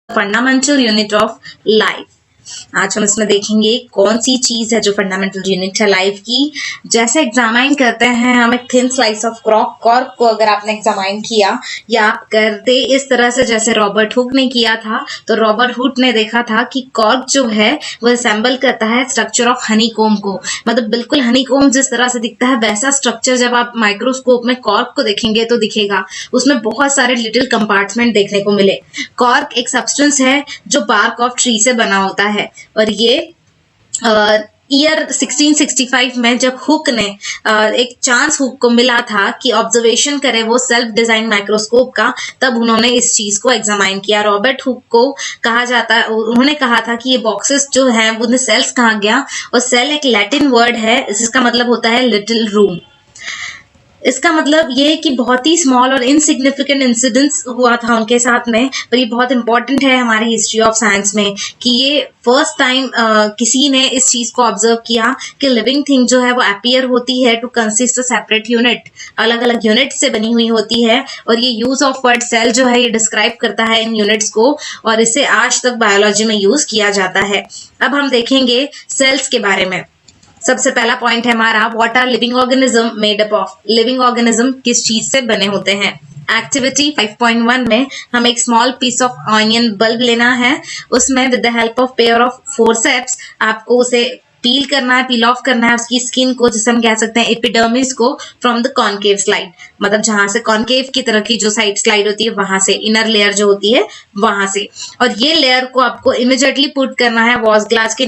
Fundamental unit of life. आज हम इसमें देखेंगे कौन सी चीज है जो फंडामेंटल यूनिट है लाइफ की। जैसे एग्जामाइन करते हैं हम एक थिन स्लाइस ऑफ कॉर्क को अगर आपने एग्जामाइन किया या आप करते इस तरह से जैसे रॉबर्ट हुक ने किया था, तो रॉबर्ट हुक ने देखा था कि कॉर्क जो है वो असेंबल करता है स्ट्रक्चर ऑफ हनीकॉम को, मतलब बिल्कुल हनीकॉम जिस तरह से दिखता है वैसा स्ट्रक्चर जब आप माइक्रोस्कोप में कॉर्क को देखेंगे तो दिखेगा। उसमें बहुत सारे लिटिल कंपार्टमेंट देखने को मिले। कॉर्क एक सब्सटेंस है जो बार्क ऑफ ट्री से बना होता है और ये ईयर 1665 में जब हुक ने एक चांस हुक को मिला था कि ऑब्जर्वेशन करे वो सेल्फ डिजाइन माइक्रोस्कोप का, तब उन्होंने इस चीज को एग्जामाइन किया। रॉबर्ट हुक को कहा जाता है, उन्होंने कहा था कि ये बॉक्सेस जो हैं उन्हें सेल्स कहा गया, और सेल एक लैटिन वर्ड है जिसका मतलब होता है लिटिल रूम। इसका मतलब ये है कि बहुत ही स्मॉल और इनसिग्निफिकेंट इंसिडेंस हुआ था उनके साथ में, पर ये बहुत इंपॉर्टेंट है हमारी हिस्ट्री ऑफ साइंस में कि ये फर्स्ट टाइम किसी ने इस चीज को ऑब्जर्व किया कि लिविंग थिंग जो है वो अपीयर होती है to consist a separate unit, अलग अलग यूनिट से बनी हुई होती है। और ये यूज ऑफ वर्ड सेल जो है ये डिस्क्राइब करता है इन यूनिट्स को, और इसे आज तक बायोलॉजी में यूज किया जाता है। अब हम देखेंगे सेल्स के बारे में। सबसे पहला पॉइंट है हमारा, what are living organism made up of. Living organism किस चीज से बने होते हैं। एक्टिविटी 5.1 में हम एक small piece of onion bulb लेना है, उसमें with the help of pair of forceps आपको उसे पील करना है, पील ऑफ करना है उसकी स्किन को, जिसे हम कह सकते हैं एपिडर्मिस को, फ्रॉम द कॉनकेव स्लाइड, मतलब जहां से कॉनकेव की तरह की जो साइड स्लाइड होती है वहां से, इनर लेयर जो होती है वहां से। और ये लेयर को आपको इमीडिएटली पुट करना है वॉच ग्लास के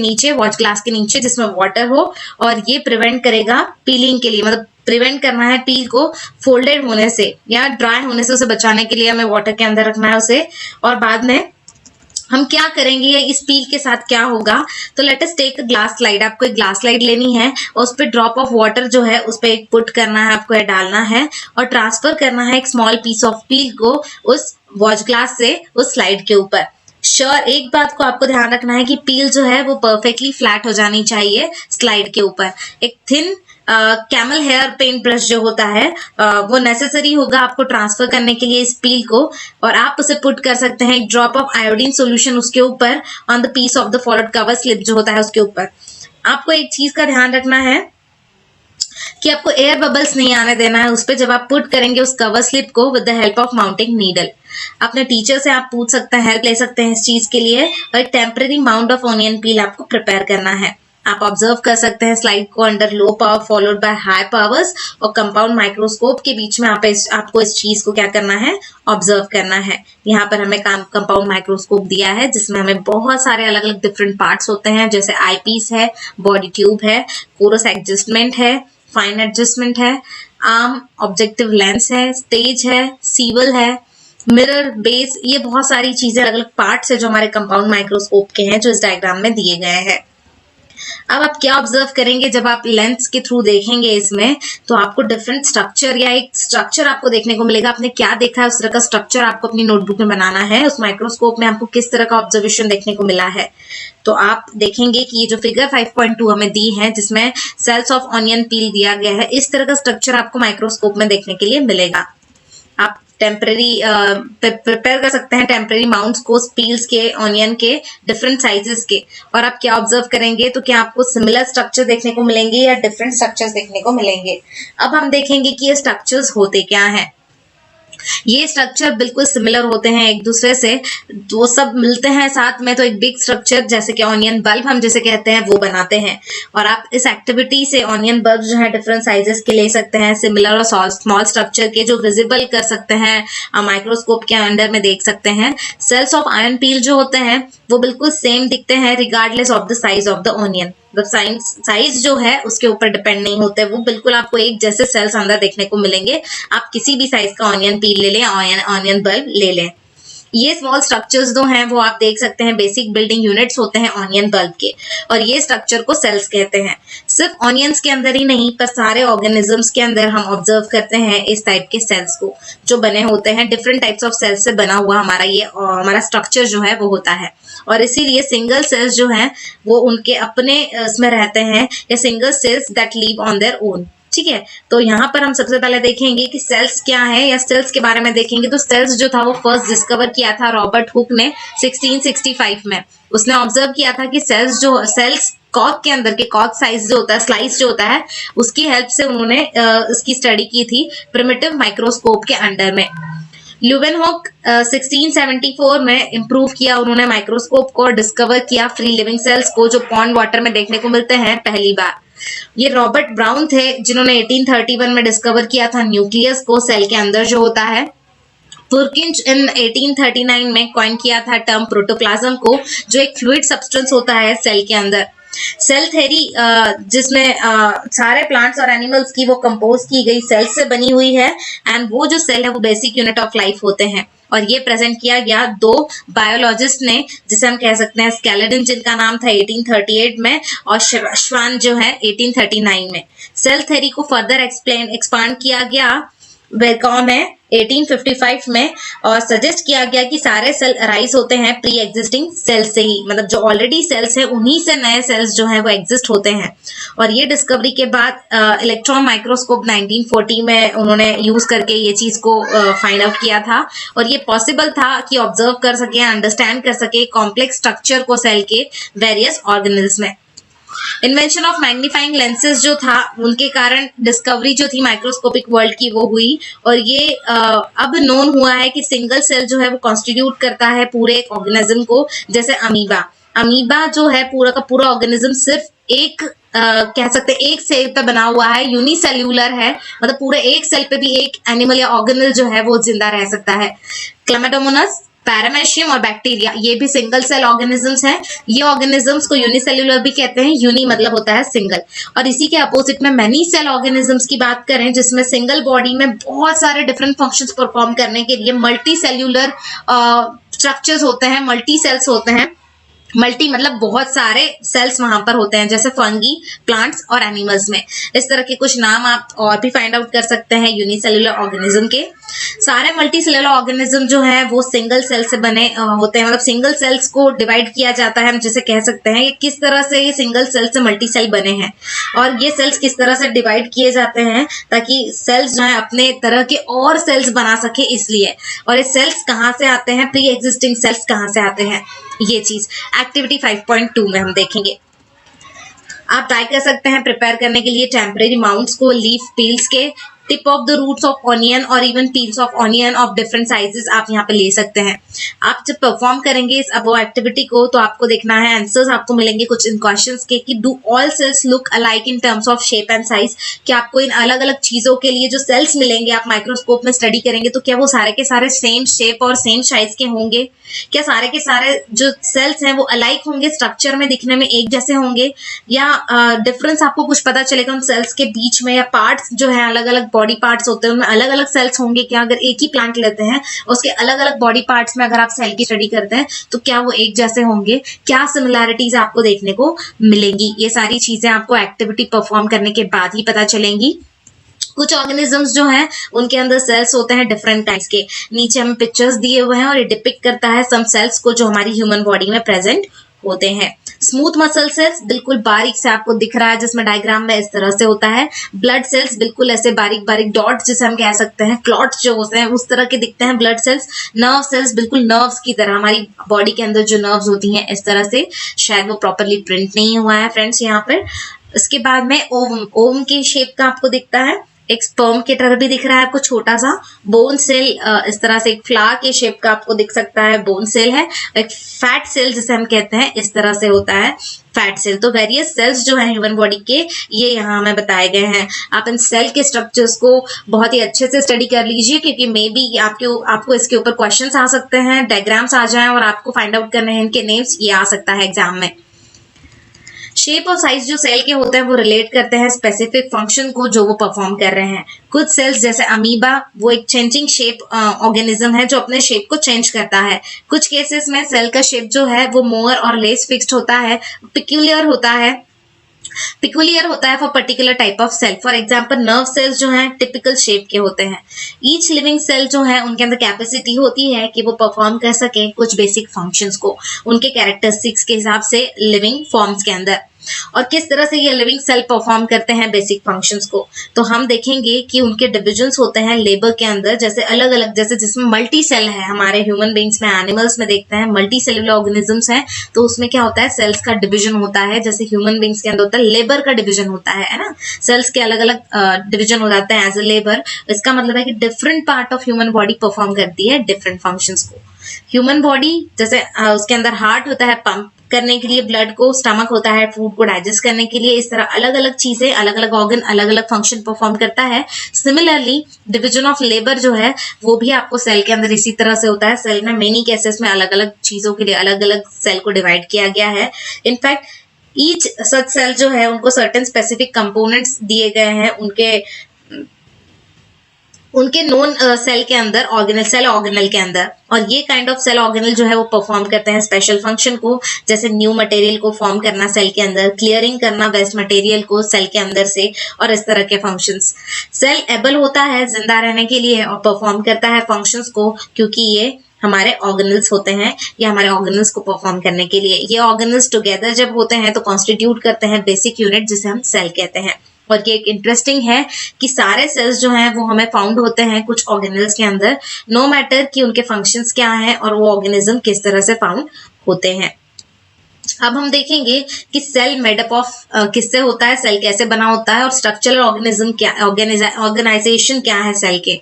नीचे जिसमें वाटर हो, और ये प्रिवेंट करेगा पीलिंग के लिए, मतलब प्रिवेंट करना है पील को फोल्डेड होने से या ड्राई होने से, उसे बचाने के लिए हमें वाटर के अंदर रखना है उसे। और बाद में हम क्या करेंगे या इस पील के साथ क्या होगा, तो let us take glass slide. आपको एक ग्लास स्लाइड लेनी है और उस पर ड्रॉप ऑफ वाटर जो है उस पर एक पुट करना है, आपको डालना है और ट्रांसफर करना है एक स्मॉल पीस ऑफ पील को उस वॉच ग्लास से उस स्लाइड के ऊपर। एक बात को आपको ध्यान रखना है कि पील जो है वो परफेक्टली फ्लैट हो जानी चाहिए स्लाइड के ऊपर। एक thin camel hair paint brush जो होता है वो नेसेसरी होगा आपको ट्रांसफर करने के लिए इस पील को, और आप उसे पुट कर सकते हैं एक ड्रॉप ऑफ आयोडीन सॉल्यूशन उसके ऊपर on the piece of the followed cover slip जो होता है उसके ऊपर। आपको एक चीज का ध्यान रखना है कि आपको एयर बबल्स नहीं आने देना है उस पर जब आप पुट करेंगे उस कवर स्लिप को with the help of mounting needle. अपने टीचर से आप पूछ सकते हैं, हेल्प ले सकते हैं इस चीज के लिए, और एक टेम्परेरी माउंट ऑफ ऑनियन पील आपको प्रिपेयर करना है। आप ऑब्जर्व कर सकते हैं स्लाइड को under low power followed by high powers, और कंपाउंड माइक्रोस्कोप के बीच में आपको इस चीज को क्या करना है, ऑब्जर्व करना है। यहाँ पर हमें कंपाउंड माइक्रोस्कोप दिया है जिसमें हमें बहुत सारे अलग अलग डिफरेंट पार्ट्स होते हैं, जैसे आई पीस है, बॉडी ट्यूब है, कोरस एडजस्टमेंट है, फाइन एडजस्टमेंट है, आर्म ऑब्जेक्टिव लेंस है, स्टेज है, सीवल है, मिरर, बेस, ये बहुत सारी चीजें अलग अलग पार्ट्स है जो हमारे कंपाउंड माइक्रोस्कोप के हैं जो इस डायग्राम में दिए गए हैं। अब आप क्या ऑब्जर्व करेंगे जब आप लेंस के थ्रू देखेंगे इसमें, तो आपको डिफरेंट स्ट्रक्चर या एक स्ट्रक्चर आपको देखने को मिलेगा। आपने क्या देखा है उस तरह का स्ट्रक्चर आपको अपनी नोटबुक में बनाना है। उस माइक्रोस्कोप में आपको किस तरह का ऑब्जर्वेशन देखने को मिला है, तो आप देखेंगे कि ये जो फिगर 5.2 हमें दी है जिसमें सेल्स ऑफ ऑनियन पील दिया गया है, इस तरह का स्ट्रक्चर आपको माइक्रोस्कोप में देखने के लिए मिलेगा। आप टेम्परेरी प्रिपेयर कर सकते हैं टेम्परेरी माउंट्स को पील्स के, ऑनियन के डिफरेंट साइजेस के, और आप क्या ऑब्जर्व करेंगे तो क्या आपको सिमिलर स्ट्रक्चर देखने को मिलेंगे या डिफरेंट स्ट्रक्चर्स देखने को मिलेंगे। अब हम देखेंगे कि ये स्ट्रक्चर्स होते क्या हैं। ये स्ट्रक्चर बिल्कुल सिमिलर होते हैं एक दूसरे से, वो सब मिलते हैं साथ में, तो एक बिग स्ट्रक्चर जैसे कि ऑनियन बल्ब हम जैसे कहते हैं वो बनाते हैं। और आप इस एक्टिविटी से ऑनियन बल्ब जो है डिफरेंट साइजेस के ले सकते हैं, सिमिलर और स्मॉल स्ट्रक्चर के जो विजिबल कर सकते हैं, माइक्रोस्कोप के अंडर में देख सकते हैं। सेल्स ऑफ आयन पील जो होते हैं वो बिल्कुल सेम दिखते हैं regardless of the size of the onion. Size जो है उसके ऊपर डिपेंड नहीं होते, वो बिल्कुल आपको एक जैसे सेल्स अंदर देखने को मिलेंगे। आप किसी भी साइज का ऑनियन पील ले लें, ऑनियन बल्ब ले लें। ये स्मॉल स्ट्रक्चर्स जो हैं वो आप देख सकते हैं बेसिक बिल्डिंग यूनिट्स होते हैं ऑनियन बल्ब के, और ये स्ट्रक्चर को सेल्स कहते हैं। सिर्फ ऑनियंस के अंदर ही नहीं पर सारे ऑर्गेनिजम्स के अंदर हम ऑब्जर्व करते हैं इस टाइप के सेल्स को जो बने होते हैं। डिफरेंट टाइप्स ऑफ सेल्स से बना हुआ हमारा स्ट्रक्चर जो है वो होता है, और इसीलिए सिंगल सेल्स जो हैं वो उनके अपने इसमें रहते हैं, या single cells that live on their own. ठीक है, तो यहाँ पर हम सबसे पहले देखेंगे कि सेल्स क्या है, या सेल्स के बारे में देखेंगे। तो सेल्स जो था वो फर्स्ट डिस्कवर किया था रॉबर्ट हुक ने 1665 में। उसने ऑब्जर्व किया था कि सेल्स कॉर्क के अंदर के कॉर्क साइज जो होता है, स्लाइस जो होता है, उसकी हेल्प से उन्होंने इसकी स्टडी की थी प्रिमिटिव माइक्रोस्कोप के अंडर में। ल्यूवेनहॉक 1674 में इम्प्रूव किया उन्होंने माइक्रोस्कोप को, डिस्कवर किया फ्री लिविंग सेल्स को जो पॉन्ड वाटर में देखने को मिलते हैं पहली बार। ये रॉबर्ट ब्राउन थे जिन्होंने 1831 में डिस्कवर किया था न्यूक्लियस को सेल के अंदर जो होता है। पुरकिंच इन 1839 में कॉइन किया था टर्म प्रोटोप्लाज्म को, जो एक फ्लूइड सब्सटेंस होता है सेल के अंदर। सेल थ्योरी जिसमें सारे प्लांट्स और एनिमल्स की वो कंपोज की गई सेल्स से बनी हुई है, एंड वो जो सेल है वो बेसिक यूनिट ऑफ लाइफ होते हैं। और ये प्रेजेंट किया गया दो बायोलॉजिस्ट ने, जिसे हम कह सकते हैं स्केलेटन, जिनका नाम था 1838 में, और श्वान जो है 1839 में। सेल थ्योरी को फर्दर एक्सपांड किया गया वेलकॉम है 1855 में, और सजेस्ट किया गया कि सारे सेल अराइज होते हैं प्री एग्जिस्टिंग सेल से ही, मतलब जो ऑलरेडी सेल्स हैं उन्हीं से नए सेल्स जो हैं वो एग्जिस्ट होते हैं। और ये डिस्कवरी के बाद इलेक्ट्रॉन माइक्रोस्कोप 1940 में उन्होंने यूज करके ये चीज को फाइंड आउट किया था, और ये पॉसिबल था कि ऑब्जर्व कर सके, अंडरस्टैंड कर सके कॉम्प्लेक्स स्ट्रक्चर को सेल के वेरियस ऑर्गेनल्स में। इन्वेंशन ऑफ मैग्नीफाइंग लेंसेज जो था, उनके कारण डिस्कवरी जो थी माइक्रोस्कोपिक वर्ल्ड की वो हुई, और ये अब नोन हुआ है कि सिंगल सेल जो है वो कॉन्स्टिट्यूट करता है पूरे एक ऑर्गेनिज्म को। जैसे अमीबा जो है पूरा का पूरा ऑर्गेनिज्म सिर्फ एक कह सकते हैं एक सेल पे बना हुआ है, यूनिसेल्यूलर है, मतलब पूरे एक सेल पे भी एक एनिमल या ऑर्गेनल जो है वो जिंदा रह सकता है। क्लेमाइडोमोनास, पैरामेशियम और बैक्टीरिया, ये भी सिंगल सेल ऑर्गेनिजम्स हैं। ये ऑर्गेनिजम्स को यूनिसेल्युलर भी कहते हैं, यूनि मतलब होता है सिंगल। और इसी के अपोजिट में मैनी सेल ऑर्गेनिजम्स की बात करें, जिसमें सिंगल बॉडी में बहुत सारे डिफरेंट फंक्शंस परफॉर्म करने के लिए मल्टी सेल्युलर स्ट्रक्चर्स होते हैं, मल्टी सेल्स होते हैं। मल्टी मतलब बहुत सारे सेल्स वहां पर होते हैं, जैसे फंगी, प्लांट्स और एनिमल्स में। इस तरह के कुछ नाम आप और भी फाइंड आउट कर सकते हैं यूनिसेल्युलर ऑर्गेनिज्म के। सारे मल्टी सेलुलर ऑर्गेनिज्म जो है वो सिंगल सेल से बने होते हैं, मतलब सिंगल सेल्स को डिवाइड किया जाता है। हम जैसे कह सकते हैं कि किस तरह से ये सिंगल सेल से मल्टी सेल बने हैं, और ये सेल्स किस तरह से डिवाइड किए जाते हैं ताकि सेल्स जो है अपने तरह के और सेल्स बना सके, इसलिए। और ये सेल्स कहाँ से आते हैं, प्री एग्जिस्टिंग सेल्स कहाँ से आते हैं, ये चीज एक्टिविटी 5.2 में हम देखेंगे। आप ट्राई कर सकते हैं प्रिपेयर करने के लिए टेम्परेरी माउंट्स को लीफ पील्स के, tip of the roots of onion और even peels of onion of different sizes आप यहाँ पे ले सकते हैं। आप जब परफॉर्म करेंगे इस अबव एक्टिविटी को तो आपको देखना है आंसर्स आपको मिलेंगे कुछ इन क्वेश्चंस के कि do all cells look alike in terms of shape and size. कि आपको इन अलग अलग चीजों के लिए जो सेल्स मिलेंगे आप माइक्रोस्कोप में स्टडी करेंगे तो क्या वो सारे के सारे सेम शेप और सेम साइज के होंगे? क्या सारे के सारे जो सेल्स हैं वो अलाइक होंगे, स्ट्रक्चर में दिखने में एक जैसे होंगे, या डिफरेंस आपको कुछ पता चलेगा उन सेल्स के बीच में? या पार्ट्स जो है अलग अलग बॉडी पार्ट्स होते हैं उनमें अलग अलग सेल्स होंगे क्या? अगर एक ही प्लांट लेते हैं उसके अलग अलग बॉडी पार्ट्स में अगर आप सेल की स्टडी करते हैं तो क्या वो एक जैसे होंगे? क्या सिमिलैरिटीज आपको देखने को मिलेंगी? ये सारी चीजें आपको एक्टिविटी परफॉर्म करने के बाद ही पता चलेंगी। कुछ ऑर्गेनिजम्स जो हैं उनके अंदर सेल्स होते हैं डिफरेंट टाइप्स के। नीचे हमें पिक्चर्स दिए हुए हैं और ये डिपिक्ट करता है सम सेल्स को जो हमारी ह्यूमन बॉडी में प्रेजेंट होते हैं। स्मूथ मसल सेल्स बिल्कुल बारीक से आपको दिख रहा है जिसमें डायग्राम में इस तरह से होता है। ब्लड सेल्स बिल्कुल ऐसे बारीक बारीक डॉट्स जिसे हम कह सकते हैं, क्लॉट्स जो होते हैं उस तरह के दिखते हैं ब्लड सेल्स। नर्व सेल्स बिल्कुल नर्व्स की तरह, हमारी बॉडी के अंदर जो नर्व्स होती हैं इस तरह से। शायद वो प्रॉपरली प्रिंट नहीं हुआ है फ्रेंड्स यहाँ पर। इसके बाद में ओवम की शेप का आपको दिखता है, एक स्पर्म की तरह भी दिख रहा है आपको छोटा सा। बोन सेल इस तरह से एक फ्लावर के शेप का आपको दिख सकता है, बोन सेल है। एक फैट सेल जिसे हम कहते हैं इस तरह से होता है फैट सेल। तो वेरियस सेल्स जो है ह्यूमन बॉडी के ये यहाँ हमें बताए गए हैं। आप इन सेल के स्ट्रक्चर्स को बहुत ही अच्छे से स्टडी कर लीजिए क्योंकि मे बी आपको इसके ऊपर क्वेश्चंस आ सकते हैं, डायग्राम्स आ जाएं और आपको फाइंड आउट करने हैं इनके नेम्स, ये आ सकता है एग्जाम में। शेप और साइज जो सेल के होते हैं वो रिलेट करते हैं स्पेसिफिक फंक्शन को जो वो परफॉर्म कर रहे हैं। कुछ सेल्स जैसे अमीबा वो एक चेंजिंग शेप ऑर्गेनिज्म है जो अपने शेप को चेंज करता है। कुछ केसेस में सेल का शेप जो है वो मोर और लेस फिक्स्ड होता है, पिक्यूलियर होता है for particular type of cell. For example nerve cells जो हैं टिपिकल शेप के होते हैं। ईच लिविंग सेल जो है उनके अंदर कैपेसिटी होती है कि वो परफॉर्म कर सके कुछ बेसिक फंक्शंस को उनके कैरेक्टरिस्टिक्स के हिसाब से लिविंग फॉर्म्स के अंदर। और किस तरह से ये लिविंग सेल परफॉर्म करते हैं बेसिक फंक्शंस को। तो हम देखेंगे कि उनके डिविजन्स होते हैं लेबर के अंदर, जैसे अलग अलग, जैसे जिसमें मल्टी सेल है, हमारे ह्यूमन बींग्स में, एनिमल्स में देखते हैं मल्टी सेलुलर ऑर्गेनिजम्स हैं, तो उसमें क्या होता है, सेल्स का डिवीजन होता है। जैसे ह्यूमन बींग्स के अंदर होता है लेबर का डिवीजन होता है ना, सेल्स के अलग अलग डिवीजन हो जाते हैं एज ए लेबर। इसका मतलब है कि different part of human body perform करती है डिफरेंट फंक्शंस को। ह्यूमन बॉडी जैसे उसके अंदर हार्ट होता है पंप करने के लिए ब्लड को, स्टमक होता है फूड को डाइजेस्ट करने के लिए। इस तरह अलग अलग चीजें, अलग अलग ऑर्गन अलग अलग फंक्शन परफॉर्म करता है। सिमिलरली डिवीजन ऑफ लेबर जो है वो भी आपको सेल के अंदर इसी तरह से होता है। सेल में मेनी केसेस में अलग अलग चीजों के लिए अलग अलग सेल को डिवाइड किया गया है। इनफैक्ट ईच सच सेल जो है उनको सर्टेन स्पेसिफिक कंपोनेंट्स दिए गए हैं उनके नोन सेल के अंदर, ऑर्गेनल, सेल ऑर्गेनल के अंदर। और ये काइंड ऑफ सेल ऑर्गेनल जो है वो परफॉर्म करते हैं स्पेशल फंक्शन को, जैसे न्यू मटेरियल को फॉर्म करना सेल के अंदर, क्लियरिंग करना वेस्ट मटेरियल को सेल के अंदर से, और इस तरह के फंक्शंस। सेल एबल होता है जिंदा रहने के लिए और परफॉर्म करता है फंक्शंस को, क्योंकि ये हमारे ऑर्गेनल्स होते हैं, ये हमारे ऑर्गेनल्स को परफॉर्म करने के लिए। ये ऑर्गेनल्स टुगेदर जब होते हैं तो कॉन्स्टिट्यूट करते हैं बेसिक यूनिट, जिसे हम सेल कहते हैं। और ये एक इंटरेस्टिंग है कि सारे सेल्स जो हैं वो हमें फाउंड होते हैं कुछ ऑर्गेनल्स के अंदर, नो मैटर कि उनके फंक्शंस क्या हैं और वो ऑर्गेनिज्म किस तरह से फाउंड होते हैं। अब हम देखेंगे कि सेल मेडअप ऑफ किससे होता है, सेल कैसे बना होता है, और स्ट्रक्चरल ऑर्गेनिज्म क्या, ऑर्गेनाइजेशन क्या है सेल के।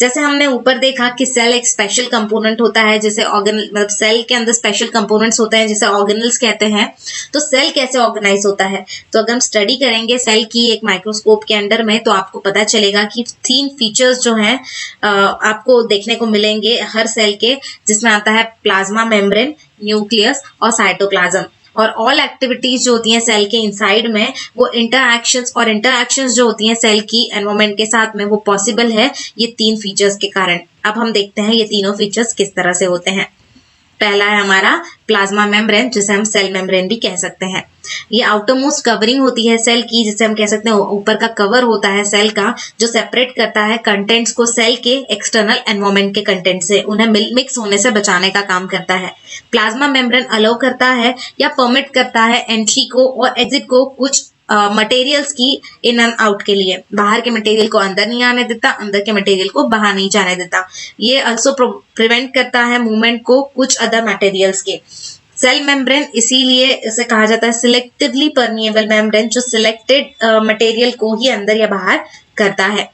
जैसे हमने ऊपर देखा कि सेल एक स्पेशल कंपोनेंट होता है, जैसे ऑर्गेनल, मतलब सेल के अंदर स्पेशल कंपोनेंट्स होते हैं जिसे ऑर्गेनल्स कहते हैं। तो सेल कैसे ऑर्गेनाइज होता है, तो अगर हम स्टडी करेंगे सेल की एक माइक्रोस्कोप के अंडर में, तो आपको पता चलेगा कि 3 फीचर्स जो हैं आपको देखने को मिलेंगे हर सेल के, जिसमें आता है प्लाज्मा मेम्ब्रेन, न्यूक्लियस और साइटोप्लाज्म। और ऑल एक्टिविटीज जो होती हैं सेल के इनसाइड में, वो इंटरएक्शंस जो होती हैं सेल की एनवायरनमेंट के साथ में, वो पॉसिबल है ये 3 फीचर्स के कारण। अब हम देखते हैं ये तीनों फीचर्स किस तरह से होते हैं। पहला है हमारा प्लाज्मा मेम्ब्रेन, जिसे हम सेल मेम्ब्रेन भी कह सकते हैं। ये आउटर मोस्ट कवरिंग होती है सेल की, जिसे हम कह सकते हैं ऊपर का कवर होता है सेल का, जो सेपरेट करता है कंटेंट्स को सेल के एक्सटर्नल एनवायरनमेंट के कंटेंट से, उन्हें मिक्स होने से बचाने का काम करता है। प्लाज्मा मेम्ब्रेन अलाउ करता है या परमिट करता है एंट्री को और एग्जिट को कुछ मटेरियल्स की इन एंड आउट के लिए। बाहर के मटेरियल को अंदर नहीं आने देता, अंदर के मटेरियल को बाहर नहीं जाने देता। ये ऑल्सो प्रिवेंट करता है मूवमेंट को कुछ अदर मटेरियल्स के। सेल मेम्ब्रेन इसीलिए इसे कहा जाता है सिलेक्टिवली परमिएबल मेम्ब्रेन, जो सिलेक्टेड मटेरियल को ही अंदर या बाहर करता है।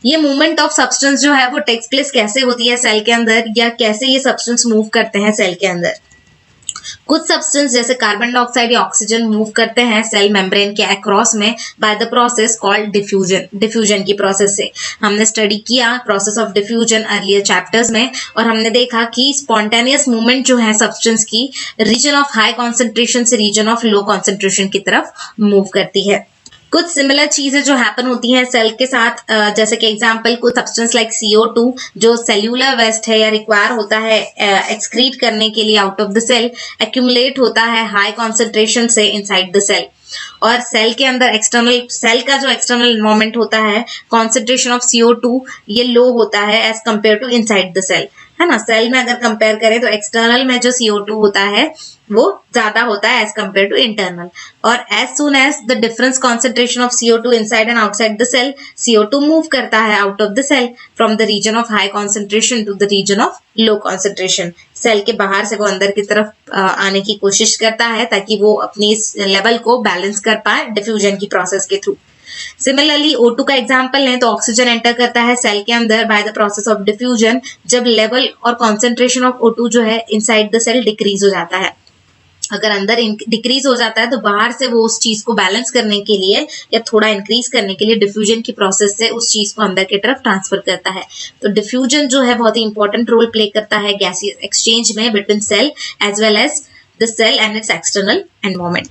ये मूवमेंट ऑफ सब्सटेंस जो है वो टेक्स प्लेस कैसे होती है सेल के अंदर, या कैसे ये सब्सटेंस मूव करते हैं सेल के अंदर। कुछ सब्सटेंस जैसे कार्बन डाइऑक्साइड या ऑक्सीजन मूव करते हैं सेल मेम्ब्रेन के अक्रॉस में by the process called diffusion की प्रोसेस से। हमने स्टडी किया process of diffusion earlier chapters में, और हमने देखा कि स्पॉन्टेनियस मूवमेंट जो है सब्सटेंस की रीजन ऑफ हाई कॉन्सेंट्रेशन से रीजन ऑफ लो कॉन्सेंट्रेशन की तरफ मूव करती है। कुछ सिमिलर चीजें जो हैपन होती हैं सेल के साथ, जैसे कि एग्जांपल कुछ सब्सटेंस लाइक CO2 जो सेल्यूलर वेस्ट है या रिक्वायर होता है एक्सक्रीट करने के लिए out of the cell, accumulate होता है हाई कॉन्सेंट्रेशन से इनसाइड द सेल। और सेल के अंदर सेल का जो एक्सटर्नल एनवायरनमेंट होता है, कॉन्सेंट्रेशन ऑफ CO2 ये लो होता है as compare to inside the cell, है ना। सेल में अगर कंपेयर करें तो एक्सटर्नल में जो CO2 होता है वो ज्यादा होता है एज कंपेयर टू इंटरनल। और as soon as the difference concentration of CO2 inside and outside the cell, CO2 move करता है out of the cell from the region of high concentration to the region of low concentration. Cell के बाहर से वो अंदर की तरफ आने की कोशिश करता है ताकि वो अपनी इस लेवल को बैलेंस कर पाए डिफ्यूजन की प्रोसेस के थ्रू। सिमिलरली O2 का एग्जांपल लें तो ऑक्सीजन एंटर करता है सेल के अंदर by the process of diffusion, जब लेवल और कॉन्सेंट्रेशन ऑफ O2 जो है इनसाइड द सेल डिक्रीज हो जाता है। अगर अंदर डिक्रीज हो जाता है तो बाहर से वो उस चीज को बैलेंस करने के लिए या थोड़ा इंक्रीज करने के लिए डिफ्यूजन की प्रोसेस से उस चीज को अंदर की तरफ ट्रांसफर करता है। तो डिफ्यूजन जो है बहुत ही इंपॉर्टेंट रोल प्ले करता है गैसियस एक्सचेंज में between cell as well as the cell and its external environment.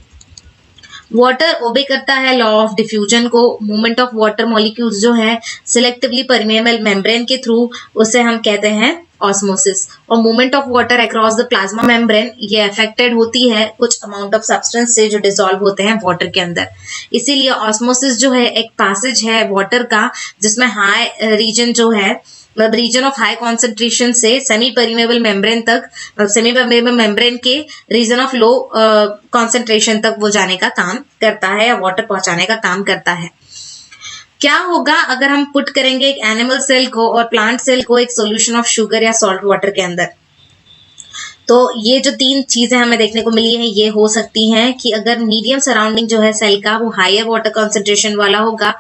Water obey करता है लॉ ऑफ डिफ्यूजन को। मूवमेंट ऑफ वाटर मॉलिक्यूल्स जो है सिलेक्टिवली परमेबल मेम्ब्रेन के थ्रू, उसे हम कहते हैं ऑस्मोसिस। और movement of water across the plasma membrane ये अफेक्टेड होती है कुछ अमाउंट ऑफ सब्सटेंस से जो डिसॉल्व होते हैं वाटर के अंदर। इसीलिए ऑस्मोसिस जो है एक पैसेज है वाटर का, जिसमें हाई रीजन जो है मतलब रीजन ऑफ हाई कॉन्सेंट्रेशन से सेमी परमेबल मेम्ब्रेन तक, सेमी परमेबल मेम्ब्रेन के रीजन ऑफ लो कॉन्सेंट्रेशन तक वो जाने का काम करता है या वाटर पहुंचाने का काम करता है। क्या होगा अगर हम पुट करेंगे एक एनिमल सेल को और प्लांट सेल को एक सॉल्यूशन ऑफ शुगर या सॉल्ट वाटर के अंदर? तो ये जो तीन चीजें हमें देखने को मिली है ये हो सकती हैं कि अगर मीडियम सराउंडिंग जो है सेल का वो हायर वाटर कंसंट्रेशन वाला होगा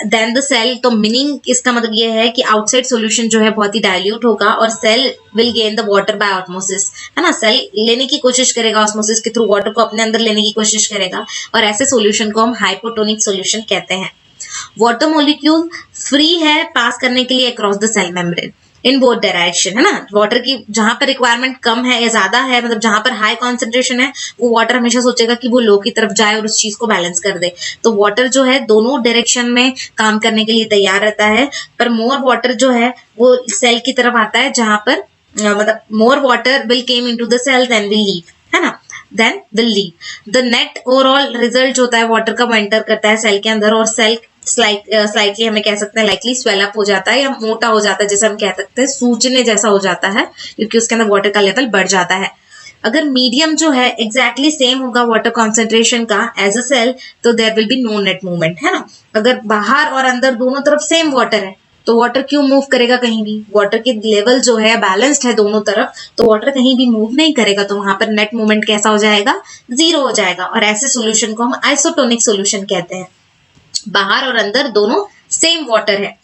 देन द सेल, तो मीनिंग इसका मतलब ये है कि आउटसाइड सॉल्यूशन जो है बहुत ही डाइल्यूट होगा और cell will gain the water by osmosis, है ना। सेल लेने की कोशिश करेगा ऑस्मोसिस के थ्रू, वाटर को अपने अंदर लेने की कोशिश करेगा और ऐसे सॉल्यूशन को हम हाइपोटोनिक सॉल्यूशन कहते हैं। वाटर मॉलिक्यूल फ्री है पास करने के लिए across the cell membrane in both direction, है ना। वाटर की जहां पर रिक्वायरमेंट कम है या ज्यादा है, मतलब जहां पर हाई कॉन्सेंट्रेशन है, वो वाटर हमेशा सोचेगा कि वो लो की तरफ जाए और उस चीज को बैलेंस कर दे। तो वाटर जो है दोनों डायरेक्शन में काम करने के लिए तैयार रहता है, पर मोर वाटर जो है वो सेल की तरफ आता है जहां पर मतलब more water will came into the cell then will leave, है ना, then will leave. The net overall result जो होता है वाटर का वो एंटर करता है सेल के अंदर और सेल स्लाइटली हमें कह सकते हैं लाइकली स्वेल अप हो जाता है या मोटा हो जाता है, जैसे हम कह सकते हैं सूजने जैसा हो जाता है, क्योंकि उसके अंदर वाटर का लेवल बढ़ जाता है। अगर मीडियम जो है एग्जैक्टली सेम होगा वाटर कॉन्सेंट्रेशन का एज अ सेल, तो there will be no net movement, है ना। अगर बाहर और अंदर दोनों तरफ सेम वाटर है तो वाटर क्यों मूव करेगा कहीं भी? वाटर की लेवल जो है बैलेंस्ड है दोनों तरफ, तो वाटर कहीं भी मूव नहीं करेगा, तो वहां पर नेट मूवमेंट कैसा हो जाएगा? जीरो हो जाएगा। और ऐसे सोल्यूशन को हम आइसोटोनिक सोल्यूशन कहते हैं। बाहर और अंदर दोनों सेम वाटर है।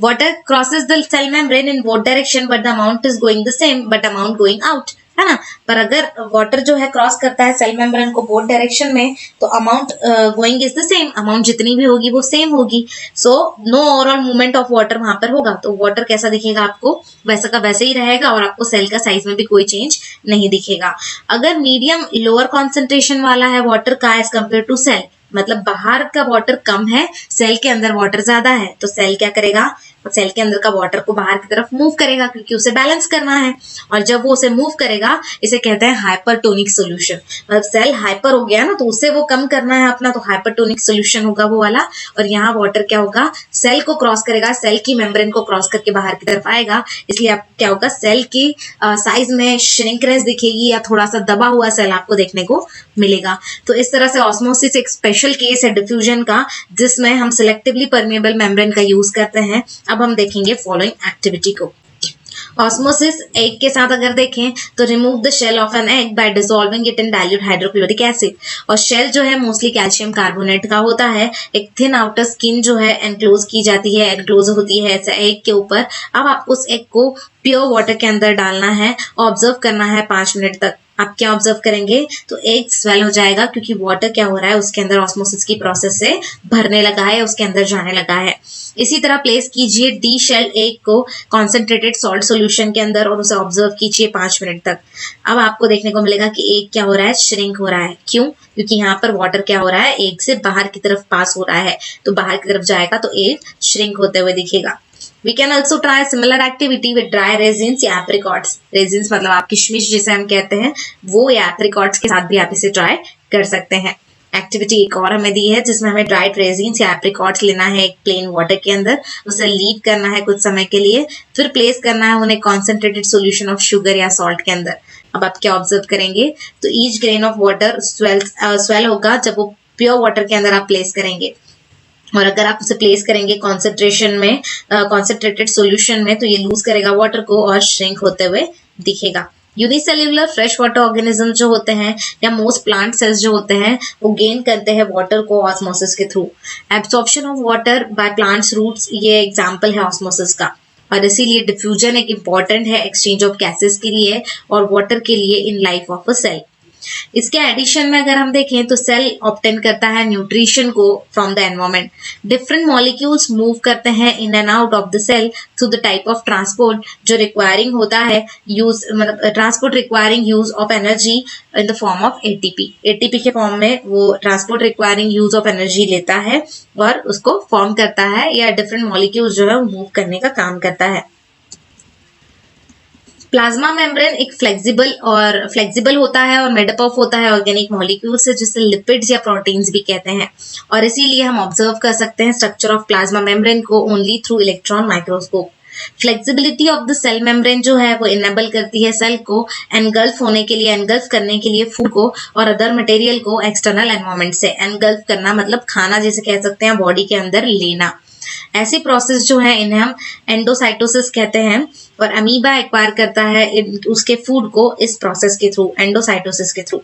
Water crosses the cell membrane in both direction but the amount is going the same but amount going out, है ना। पर अगर वाटर जो है क्रॉस करता है सेल मेम्ब्रेन को बोथ डायरेक्शन में, तो amount going is the same, amount जितनी भी होगी वो सेम होगी। So no overall movement of water वहां पर होगा, तो वाटर कैसा दिखेगा आपको? वैसा का वैसे ही रहेगा और आपको सेल का साइज में भी कोई चेंज नहीं दिखेगा। अगर मीडियम लोअर कॉन्सेंट्रेशन वाला है वाटर का एज कम्पेयर टू सेल, मतलब बाहर का वाटर कम है, सेल के अंदर वाटर ज्यादा है, तो सेल क्या करेगा? सेल के अंदर का वाटर को बाहर की तरफ मूव करेगा, क्योंकि उसे बैलेंस करना है। और जब वो उसे मूव करेगा, इसे कहते हैं हाइपरटोनिक सोल्यूशन। मतलब सेल हाइपर हो गया ना, तो उसे वो कम करना है अपना, तो हाइपरटोनिक सोल्यूशन होगा वो वाला। और यहाँ वाटर क्या होगा? सेल को क्रॉस करेगा, सेल की मेम्ब्रेन को क्रॉस करके बाहर की तरफ आएगा, इसलिए आप क्या होगा? सेल की साइज में श्रिंकनेस दिखेगी या थोड़ा सा दबा हुआ सेल आपको देखने को मिलेगा। तो इस तरह से ऑस्मोसिस एक स्पेशल केस है डिफ्यूजन का, जिसमें हम सिलेक्टिवली परमेबल मेम्ब्रेन का यूज करते हैं। अब हम देखेंगे फॉलोइंग एक्टिविटी को। ऑस्मोसिस एग के साथ अगर देखें तो remove the shell of an egg by dissolving it in dilute hydrochloric acid. और शेल जो है मोस्टली कैल्शियम कार्बोनेट का होता है। एक थिन आउटर स्किन जो है एनक्लोज की जाती है, एनक्लोज होती है ऐसे एग के ऊपर। अब आप उस एग को प्योर वाटर के अंदर डालना है, ऑब्जर्व करना है 5 मिनट तक। आप क्या ऑब्जर्व करेंगे? तो एग स्वेल हो जाएगा, क्योंकि वाटर क्या हो रहा है उसके अंदर ऑस्मोसिस की प्रोसेस से भरने लगा है, उसके अंदर जाने लगा है। इसी तरह प्लेस कीजिए डी शेल एग को कॉन्सेंट्रेटेड सॉल्ट सॉल्यूशन के अंदर और उसे ऑब्जर्व कीजिए 5 मिनट तक। अब आपको देखने को मिलेगा कि एग क्या हो रहा है? श्रिंक हो रहा है। क्यों? क्योंकि यहाँ पर वाटर क्या हो रहा है? एग से बाहर की तरफ पास हो रहा है, तो बाहर की तरफ जाएगा तो एग श्रिंक होते हुए दिखेगा। We can also try similar activity with dry raisins या apricots. Raisins मतलब आप किशमिश जिसे हम कहते हैं, वो या apricots के साथ भी आप इसे ट्राई कर सकते हैं। एक्टिविटी एक और हमें दी है जिसमें हमें ड्राइड रेजिन्स या एप्रिकॉट्स लेना है एक प्लेन वाटर के अंदर, उसे लीव करना है कुछ समय के लिए, फिर प्लेस करना है उन्हें कॉन्सेंट्रेटेड सोल्यूशन ऑफ शुगर या सॉल्ट के अंदर। अब आप क्या ऑब्जर्व करेंगे? तो each grain of water swell होगा जब वो प्योर वाटर के अंदर आप प्लेस करेंगे। और अगर आप उसे प्लेस करेंगे कॉन्सेंट्रेशन में, कॉन्सेंट्रेटेड सॉल्यूशन में, तो ये लूज करेगा वाटर को और श्रिंक होते हुए दिखेगा। यूनिसेल्युलर फ्रेश वाटर ऑर्गेनिज्म जो होते हैं या मोस्ट प्लांट सेल्स जो होते हैं, वो गेन करते हैं वाटर को ऑस्मोसिस के थ्रू। Absorption of water by plants roots, ये एग्जांपल है ऑस्मोसिस का। और इसीलिए डिफ्यूजन एक इम्पॉर्टेंट है एक्सचेंज ऑफ गैसेस के लिए और वाटर के लिए in life of a cell. इसके एडिशन में अगर हम देखें तो सेल ऑब्टेन करता है न्यूट्रिशन को from the environment. Different molecules move करते हैं in and out of the cell through the type of transport जो रिक्वायरिंग होता है यूज, मतलब transport requiring use of energy in the form of ATP. ATP के form में वो transport requiring use of energy लेता है और उसको फॉर्म करता है, या डिफरेंट मॉलिक्यूल्स जो है मूव करने का काम करता है। प्लाज्मा मेम्ब्रेन एक फ्लेक्सिबल होता है और मेड अप होता है ऑर्गेनिक मॉलिक्यूल से, जिसे लिपिड्स या प्रोटीन्स भी कहते हैं। और इसीलिए हम ऑब्जर्व कर सकते हैं स्ट्रक्चर ऑफ प्लाज्मा मेम्ब्रेन को only through electron microscope. Flexibility of the cell membrane जो है वो इनेबल करती है सेल को एनगल्फ करने के लिए फूड को और अदर मटेरियल को एक्सटर्नल एनवायरनमेंट से। एनगल्फ करना मतलब खाना जैसे कह सकते हैं, बॉडी के अंदर लेना। ऐसी प्रोसेस जो है इन्हें हम एंडोसाइटोसिस कहते हैं और अमीबा एक्वायर करता है उसके फूड को इस प्रोसेस के थ्रू, एंडोसाइटोसिस के थ्रू।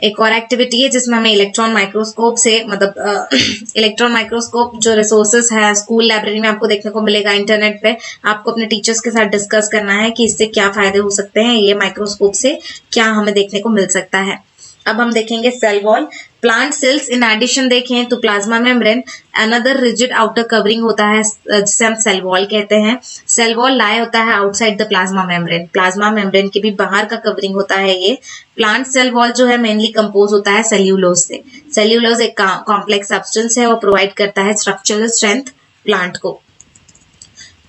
एक और एक्टिविटी है जिसमें हमें इलेक्ट्रॉन माइक्रोस्कोप से इलेक्ट्रॉन माइक्रोस्कोप जो रिसोर्सेस है स्कूल लाइब्रेरी में आपको देखने को मिलेगा, इंटरनेट पे आपको अपने टीचर्स के साथ डिस्कस करना है कि इससे क्या फायदे हो सकते हैं, ये माइक्रोस्कोप से क्या हमें देखने को मिल सकता है। अब हम देखेंगे cell wall. Plant cells in addition देखें तो plasma membrane another rigid outer covering होता है जिसे हम सेल वॉल कहते हैं। सेल वॉल लाई होता है outside the plasma membrane, plasma membrane के भी बाहर का कवरिंग होता है ये। प्लांट सेल वॉल जो है मेनली कंपोज होता है सेल्यूलोज से। सेल्यूलोज एक कॉम्प्लेक्स सब्सटेंस है और प्रोवाइड करता है स्ट्रक्चरल स्ट्रेंथ प्लांट को।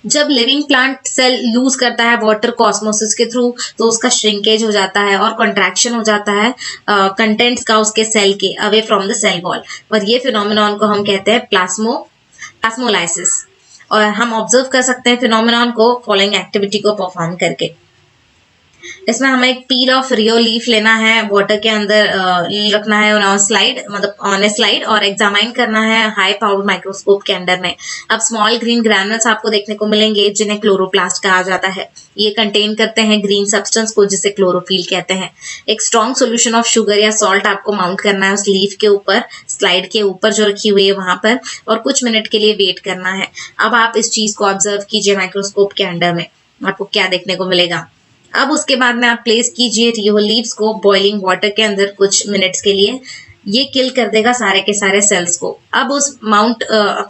जब लिविंग प्लांट सेल लूज करता है वाटर को ऑस्मोसिस के थ्रू तो उसका श्रिंकेज हो जाता है और कंट्रैक्शन हो जाता है कंटेंट्स का उसके सेल के away from the cell wall, और ये फिनोमेनॉन को हम कहते हैं प्लास्मोलाइसिस। और हम ऑब्जर्व कर सकते हैं फिनोमेनॉन को फॉलोइंग एक्टिविटी को परफॉर्म करके। इसमें हमें एक पील ऑफ रियो लीफ लेना है, वाटर के अंदर रखना है ऑन ए स्लाइड और एग्जामाइन करना है हाई पावर माइक्रोस्कोप के अंडर में। अब स्मॉल ग्रीन ग्रैनुल्स आपको देखने को मिलेंगे जिन्हें क्लोरोप्लास्ट कहा जाता है। ये कंटेन करते हैं ग्रीन सब्सटेंस को जिसे क्लोरोफिल कहते हैं। एक स्ट्रॉन्ग सोल्यूशन ऑफ शुगर या सॉल्ट आपको माउंट करना है उस लीफ के ऊपर, स्लाइड के ऊपर जो रखी हुई है वहां पर, और कुछ मिनट के लिए वेट करना है। अब आप इस चीज को ऑब्जर्व कीजिए माइक्रोस्कोप के अंडर में, आपको क्या देखने को मिलेगा। अब उसके बाद में आप प्लेस कीजिए रियो लीव्स को बॉइलिंग वाटर के अंदर कुछ मिनट्स के लिए, ये किल कर देगा सारे के सारे सेल्स को। अब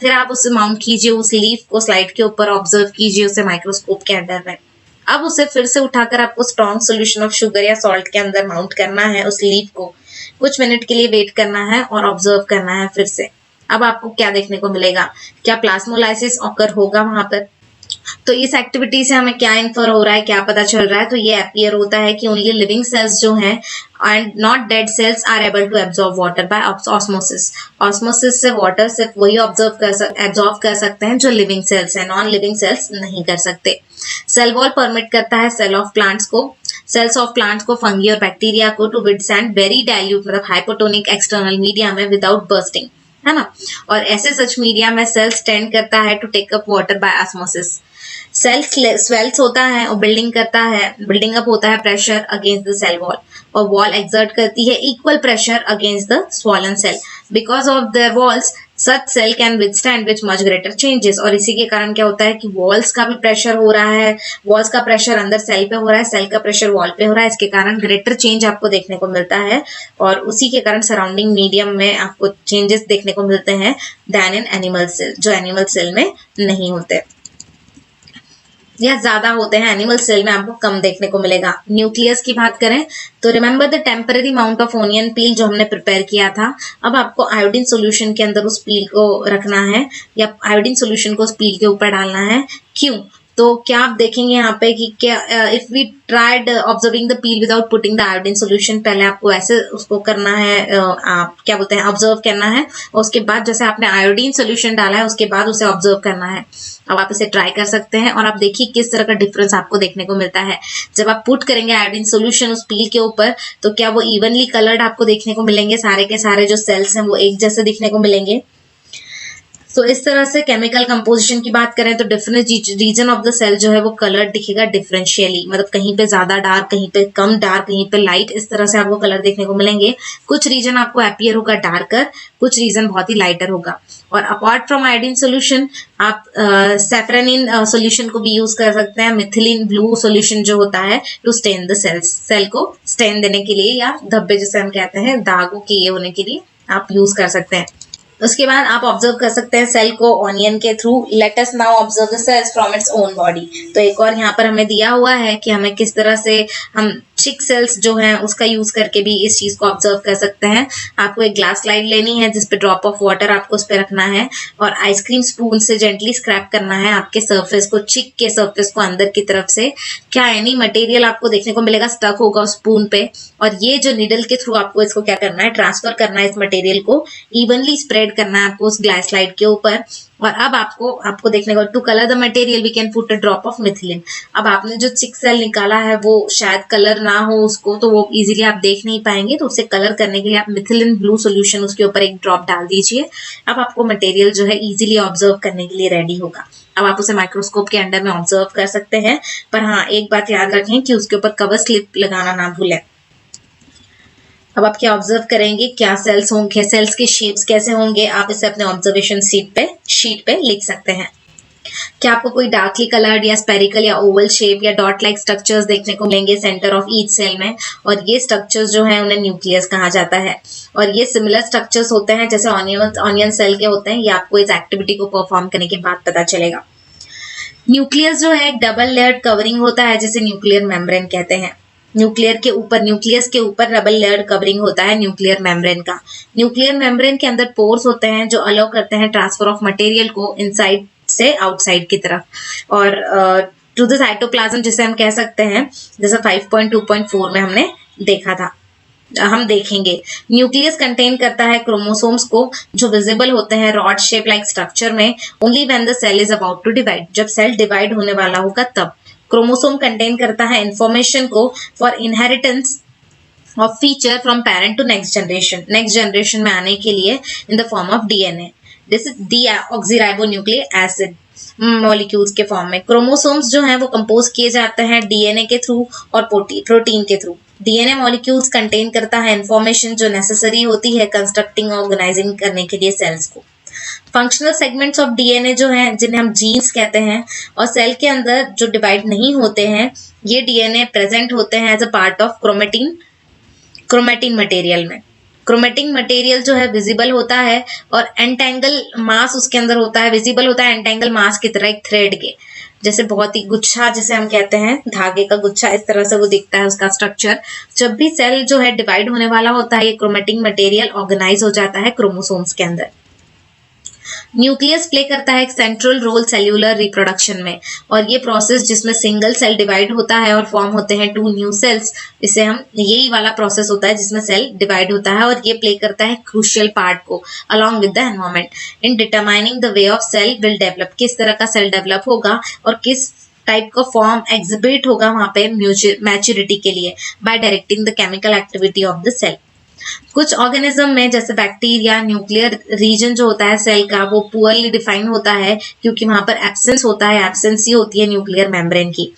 फिर आप उसे माउंट कीजिए उस लीफ को स्लाइड के ऊपर, ऑब्जर्व कीजिए उसे माइक्रोस्कोप के अंडर में। अब उसे फिर से उठाकर आपको स्ट्रॉन्ग सोल्यूशन ऑफ शुगर या सॉल्ट के अंदर माउंट करना है उस लीफ को, कुछ मिनट के लिए वेट करना है और ऑब्जर्व करना है फिर से। अब आपको क्या देखने को मिलेगा, क्या प्लाज्मोलाइसिस ऑकर होगा वहां पर। तो इस एक्टिविटी से हमें क्या इन्फर हो रहा है, क्या पता चल रहा है, तो ये अपीयर होता है कि ओनली लिविंग सेल्स जो हैं and not dead cells are able to absorb water by osmosis. Osmosis से वाटर सिर्फ वही एब्जॉर्ब कर सकते हैं जो लिविंग सेल्स हैं, नॉन लिविंग सेल्स नहीं कर सकते। सेल वॉल परमिट करता है सेल्स ऑफ प्लांट्स को फंगी और बैक्टीरिया को to withstand very dilute hypotonic external media में विदाउट बर्स्टिंग, है ना। और ऐसे सच मीडिया में सेल्स टेंड करता है to take up water by osmosis. Cells swells होता है और बिल्डिंग अप होता है pressure against the cell wall, और वॉल एक्सर्ट करती है equal pressure against the swollen cell. Because of their walls such cell can withstand which much greater changes. और इसी के कारण क्या होता है कि वॉल्स का भी प्रेशर हो रहा है, वॉल्स का प्रेशर अंदर सेल पे हो रहा है, सेल का प्रेशर वॉल पे हो रहा है, इसके कारण ग्रेटर चेंज आपको देखने को मिलता है और उसी के कारण सराउंडिंग मीडियम में आपको चेंजेस देखने को मिलते हैं दैन इन एनिमल सेल, जो एनिमल सेल में नहीं होते या ज्यादा होते हैं। एनिमल सेल में आपको कम देखने को मिलेगा। न्यूक्लियस की बात करें तो remember the temporary amount of onion peel जो हमने प्रिपेयर किया था। अब आपको आयोडीन सॉल्यूशन के अंदर उस पील को रखना है या आयोडीन सॉल्यूशन को उस पील के ऊपर डालना है। क्यों? तो क्या आप देखेंगे यहाँ पे कि क्या if we tried observing the peel without putting the iodine solution, पहले आपको ऐसे उसको करना है, क्या बोलते हैं, ऑब्जर्व करना है, और उसके बाद जैसे आपने आयोडीन सॉल्यूशन डाला है उसके बाद उसे ऑब्जर्व करना है। अब आप इसे ट्राई कर सकते हैं और आप देखिए किस तरह का डिफरेंस आपको देखने को मिलता है। जब आप पुट करेंगे आयोडीन सॉल्यूशन उस पील के ऊपर तो क्या वो इवनली कलर्ड आपको देखने को मिलेंगे, सारे के सारे जो सेल्स हैं वो एक जैसे दिखने को मिलेंगे। तो इस तरह से केमिकल कंपोजिशन की बात करें तो different region of the cell जो है वो कलर दिखेगा डिफरेंशियली, मतलब कहीं पे ज्यादा डार्क, कहीं पे कम डार्क, कहीं पे लाइट, इस तरह से आपको कलर देखने को मिलेंगे। कुछ रीजन आपको अपीयर होगा डार्कर, कुछ रीजन बहुत ही लाइटर होगा। और अपार्ट फ्रॉम आयोडीन सोल्यूशन आप सैफरानिन सोल्यूशन को भी यूज कर सकते हैं, मिथिलीन ब्लू सोल्यूशन जो होता है to stain the cells, cell को स्टेन देने के लिए या धब्बे जैसे हम कहते हैं दागों के ये होने के लिए आप यूज कर सकते हैं। उसके बाद आप ऑब्जर्व कर सकते हैं सेल को ऑनियन के through. Let us now observe the cells from its own body. तो एक और यहाँ पर हमें दिया हुआ है कि हमें किस तरह से हम चिक सेल्स जो हैं उसका यूज करके भी इस चीज को ऑब्जर्व कर सकते हैं। आपको एक ग्लास स्लाइड लेनी है जिसपे ड्रॉप ऑफ वाटर आपको उस पे रखना है और आइसक्रीम स्पून से जेंटली स्क्रैप करना है आपके सरफेस को, चिक के सरफेस को अंदर की तरफ से। क्या एनी मटेरियल आपको देखने को मिलेगा स्टक होगा उस स्पून पे, और ये जो नीडल के थ्रू आपको इसको क्या करना है, ट्रांसफर करना है, इस मटेरियल को इवनली स्प्रेड करना है आपको उस ग्लास स्लाइड के ऊपर। और अब आपको देखने को, to colour the material we can put a drop of methylene. अब आपने जो चिक सेल निकाला है वो शायद कलर ना हो उसको, तो वो इजीली आप देख नहीं पाएंगे, तो उसे कलर करने के लिए आप मिथिलिन ब्लू सोल्यूशन उसके ऊपर एक ड्रॉप डाल दीजिए। अब आपको मटेरियल जो है इजीली ऑब्जर्व करने के लिए रेडी होगा। अब आप उसे माइक्रोस्कोप के अंडर में ऑब्जर्व कर सकते हैं, पर हाँ एक बात याद रखें कि उसके ऊपर कवर स्लिप लगाना ना भूलें। अब आप क्या ऑब्जर्व करेंगे, क्या सेल्स होंगे, सेल्स के शेप्स कैसे होंगे, आप इसे अपने ऑब्जर्वेशन शीट पे लिख सकते हैं। क्या आपको कोई डार्कली कलर्ड या स्पेरिकल या ओवल शेप या डॉट लाइक स्ट्रक्चर्स देखने को मिलेंगे सेंटर ऑफ ईच सेल में, और ये स्ट्रक्चर्स जो है उन्हें न्यूक्लियस कहा जाता है। और ये सिमिलर स्ट्रक्चर्स होते हैं जैसे ऑनियन सेल के होते हैं, ये आपको इस एक्टिविटी को परफॉर्म करने के बाद पता चलेगा। न्यूक्लियस जो है एक डबल लेयर्ड कवरिंग होता है जिसे न्यूक्लियर मेम्ब्रेन कहते हैं। न्यूक्लियस के ऊपर डबल लेयर्ड कवरिंग होता है न्यूक्लियर मेम्ब्रेन का। न्यूक्लियर मेम्ब्रेन के अंदर पोर्स होते हैं जो अलाउ करते हैं ट्रांसफर ऑफ मटेरियल को इनसाइड से आउटसाइड की तरफ, और टू द साइटोप्लाज्म जिसे हम कह सकते हैं, जैसे 5.2.4 में हमने देखा था। हम देखेंगे न्यूक्लियस कंटेन करता है क्रोमोसोम्स को जो विजिबल होते हैं रॉड शेप लाइक स्ट्रक्चर में only when the cell is about to divide. जब सेल डिवाइड होने वाला होगा तब। क्रोमोसोम कंटेन करता है इंफॉर्मेशन को for inheritance of feature from parent to next generation में आने के लिए in the form of DNA. This is deoxyribonucleic acid molecules के फॉर्म में। क्रोमोसोम्स जो हैं वो कंपोज किए जाते हैं डीएनए के थ्रू और प्रोटीन के थ्रू। डीएनए मॉलिक्यूल्स कंटेन करता है इंफॉर्मेशन जो नेसेसरी होती है कंस्ट्रक्टिंग ऑर्गेनाइजिंग करने के लिए सेल्स को। फंक्शनल सेगमेंट्स ऑफ डीएनए जो हैं जिन्हें हम जीन्स कहते हैं, और सेल के अंदर जो डिवाइड नहीं होते हैं, ये डीएनए प्रेजेंट होते हैं as a part of chromatin material में। क्रोमेटिन मटेरियल जो है विजिबल होता है और एंटेंगल मास उसके अंदर होता है, विजिबल होता है एंटेंगल मास की तरह एक थ्रेड के जैसे, बहुत ही गुच्छा जिसे हम कहते हैं, धागे का गुच्छा, इस तरह से वो दिखता है उसका स्ट्रक्चर। जब भी सेल जो है डिवाइड होने वाला होता है, ये क्रोमेटिन मटेरियल ऑर्गेनाइज हो जाता है क्रोमोसोम्स के अंदर। न्यूक्लियस प्ले करता है एक सेंट्रल रोल सेल्यूलर रिप्रोडक्शन में, और ये प्रोसेस जिसमें सिंगल सेल डिवाइड होता है और फॉर्म होते हैं 2 न्यू सेल्स, इसे हम, यही वाला प्रोसेस होता है जिसमें सेल डिवाइड होता है, और ये प्ले करता है क्रूशियल पार्ट को along with the environment in determining the way of cell will develop. किस तरह का सेल डेवलप होगा और किस टाइप का फॉर्म एग्जिबिट होगा वहां पे मैच्योरिटी के लिए, by directing the chemical activity of the cell. कुछ ऑर्गेनिज्म में जैसे बैक्टीरिया, न्यूक्लियर रीजन जो होता है सेल का वो पुअरली डिफाइन होता है क्योंकि वहां पर एब्सेंस होता है, एब्सेंस ही होती है न्यूक्लियर मेम्ब्रेन की।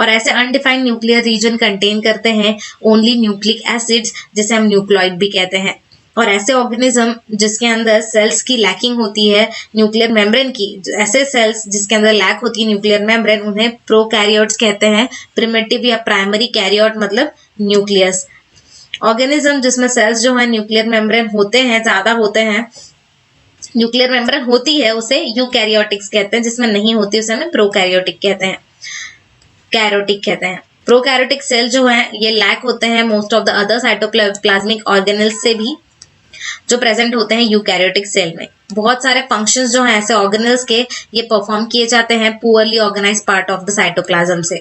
और ऐसे अनडिफाइंड न्यूक्लियर रीजन कंटेन करते हैं ओनली न्यूक्लिक एसिड्स जिसे हम न्यूक्लॉइड भी कहते हैं। और ऐसे ऑर्गेनिज्म जिसके अंदर सेल्स की लैकिंग होती है न्यूक्लियर मेम्ब्रेन की, ऐसे सेल्स जिसके अंदर लैक होती है न्यूक्लियर मेम्ब्रेन, उन्हें प्रोकैरियोट्स कहते हैं। प्रिमिटिव या प्राइमरी कैरियोट मतलब न्यूक्लियस। ऑर्गेनिज्म जिसमें सेल्स जो है न्यूक्लियर मेम्ब्रेन होते हैं, ज्यादा होते हैं, न्यूक्लियर मेम्ब्रेन होती है उसे यूकैरियोटिक्स कहते हैं, जिसमें नहीं होती उसे हमें प्रोकैरियोटिक कहते हैं, कैरोटिक कहते हैं। प्रोकैरियोटिक सेल जो है ये लैक होते हैं most of the other cytoplasmic organelles से भी जो प्रेजेंट होते हैं यूकैरियोटिक सेल में। बहुत सारे फंक्शंस जो हैं ऐसे ऑर्गेनेल्स के ये परफॉर्म किए जाते हैं poorly organised part of the cytoplasm से।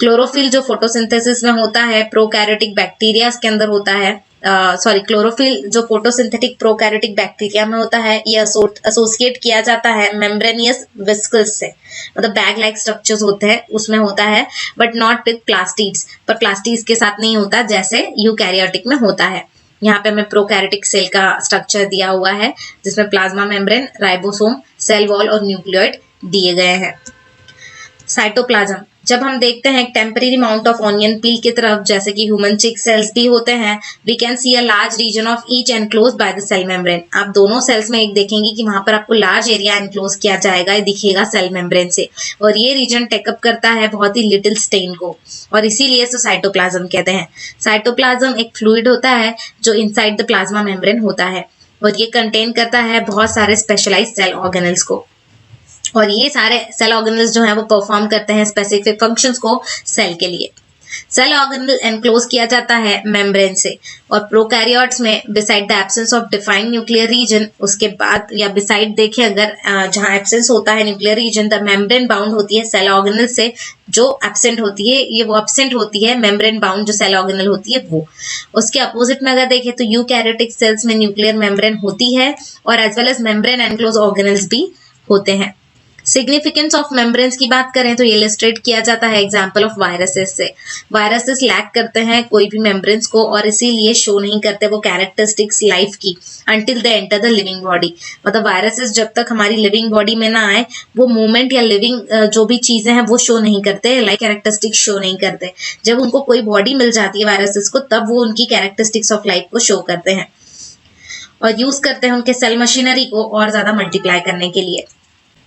क्लोरोफिल जो फोटोसिंथेसिस में होता है प्रोकैरियोटिक बैक्टीरिया के अंदर होता है, क्लोरोफिल जो फोटोसिंथेटिक प्रोकैरियोटिक बैक्टीरिया में होता है, ये एसोसिएट किया जाता है मेम्ब्रेनियस वेसिकल्स से, मतलब बैग लाइक स्ट्रक्चर्स होते हैं उसमें होता है, बट नॉट विद प्लास्टिड्स, पर प्लास्टिड्स के साथ नहीं होता जैसे यूकैरियोटिक में होता है। यहाँ पे हमें प्रोकैरियोटिक सेल का स्ट्रक्चर दिया हुआ है जिसमें plasma membrane, ribosome, cell wall और न्यूक्लियोइड दिए गए हैं। साइटोप्लाज्म जब हम देखते हैं temporary mount of onion peel की तरफ, जैसे कि ह्यूमन चिक सेल्स भी होते हैं, we can see a large region of each enclose by the cell membrane. आप दोनों सेल्स में एक देखेंगे कि वहां पर आपको लार्ज एरिया एनक्लोज किया जाएगा, दिखेगा सेल मेम्ब्रेन से, और ये रीजन टेकअप करता है बहुत ही लिटिल स्टेन को, और इसीलिए इसे साइटोप्लाज्म कहते हैं। साइटोप्लाज्म एक फ्लूइड होता है जो इनसाइड द प्लाज्मा मेम्ब्रेन होता है, और ये कंटेन करता है बहुत सारे स्पेशलाइज्ड सेल ऑर्गेनल्स को, और ये सारे सेल ऑर्गेनल्स जो है वो परफॉर्म करते हैं स्पेसिफिक फंक्शंस को सेल के लिए। सेल ऑर्गेनल एनक्लोज किया जाता है मेम्ब्रेन से, और प्रोकैरियोट्स में beside the absence of defined nuclear region, उसके बाद या बिसाइड देखें अगर जहां एब्सेंस होता है nuclear region, the membrane bound होती है सेल ऑर्गेनल से, जो एब्सेंट होती है ये वो एब्सेंट होती है मेम्ब्रेन बाउंड जो सेल ऑर्गेनल होती है वो। उसके अपोजिट में अगर देखें तो यूकैरियोटिक सेल्स में न्यूक्लियर मेम्ब्रेन होती है और as well as membrane enclose organelles भी होते हैं। सिग्निफिकेंस ऑफ मेम्ब्रेन्स की बात करें तो ये इलस्ट्रेट किया जाता है एग्जाम्पल ऑफ वायरसेस से। वायरसेस लैक करते हैं कोई भी मेम्ब्रेन्स को और इसीलिए शो नहीं करते वो कैरेक्टरिस्टिक्स लाइफ की until they enter the living body. मतलब वायरसेस जब तक हमारी लिविंग बॉडी में ना आए वो मूवमेंट या लिविंग जो भी चीजें हैं वो शो नहीं करते, लाइक कैरेक्टरिस्टिक्स शो नहीं करते। जब उनको कोई बॉडी मिल जाती है वायरसेस को तब वो उनकी कैरेक्टरिस्टिक्स ऑफ लाइफ को शो करते हैं और यूज करते हैं उनके सेल मशीनरी को और ज्यादा मल्टीप्लाई करने के लिए।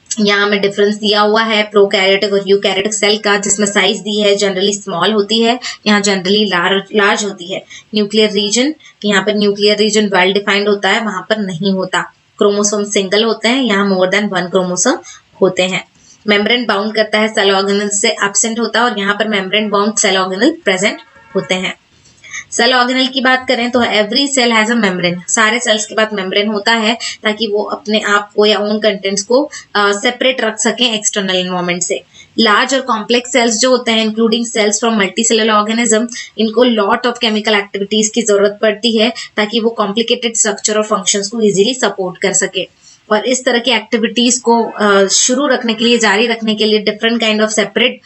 यहाँ में डिफरेंस दिया हुआ है प्रोकैरियोटिक और यूकैरियोटिक सेल का, जिसमें साइज दी है जनरली स्मॉल होती है, यहाँ जनरली लार्ज होती है। न्यूक्लियर रीजन, यहाँ पर न्यूक्लियर रीजन वेल डिफाइंड होता है, वहां पर नहीं होता। क्रोमोसोम सिंगल होते हैं, यहाँ मोर देन 1 क्रोमोसोम होते हैं। मेम्ब्रेन बाउंड करता है सेल ऑर्गेनल से एब्सेंट होता है और यहाँ पर membrane bound cell organelle present होते हैं। सेल ऑर्गेनल की बात करें तो every cell has a membrane, सारे सेल्स के बाद मेम्ब्रेन होता है ताकि वो अपने आप को या ओन कंटेंट्स को सेपरेट रख सकें एक्सटर्नल एनवायरनमेंट से। लार्ज और कॉम्प्लेक्स सेल्स जो होते हैं including cells from multicellular organism, इनको लॉट ऑफ केमिकल एक्टिविटीज की जरूरत पड़ती है ताकि वो कॉम्प्लिकेटेड स्ट्रक्चर और फंक्शंस को इजीली सपोर्ट कर सके। और इस तरह की एक्टिविटीज को शुरू रखने के लिए, जारी रखने के लिए डिफरेंट काइंड ऑफ सेपरेट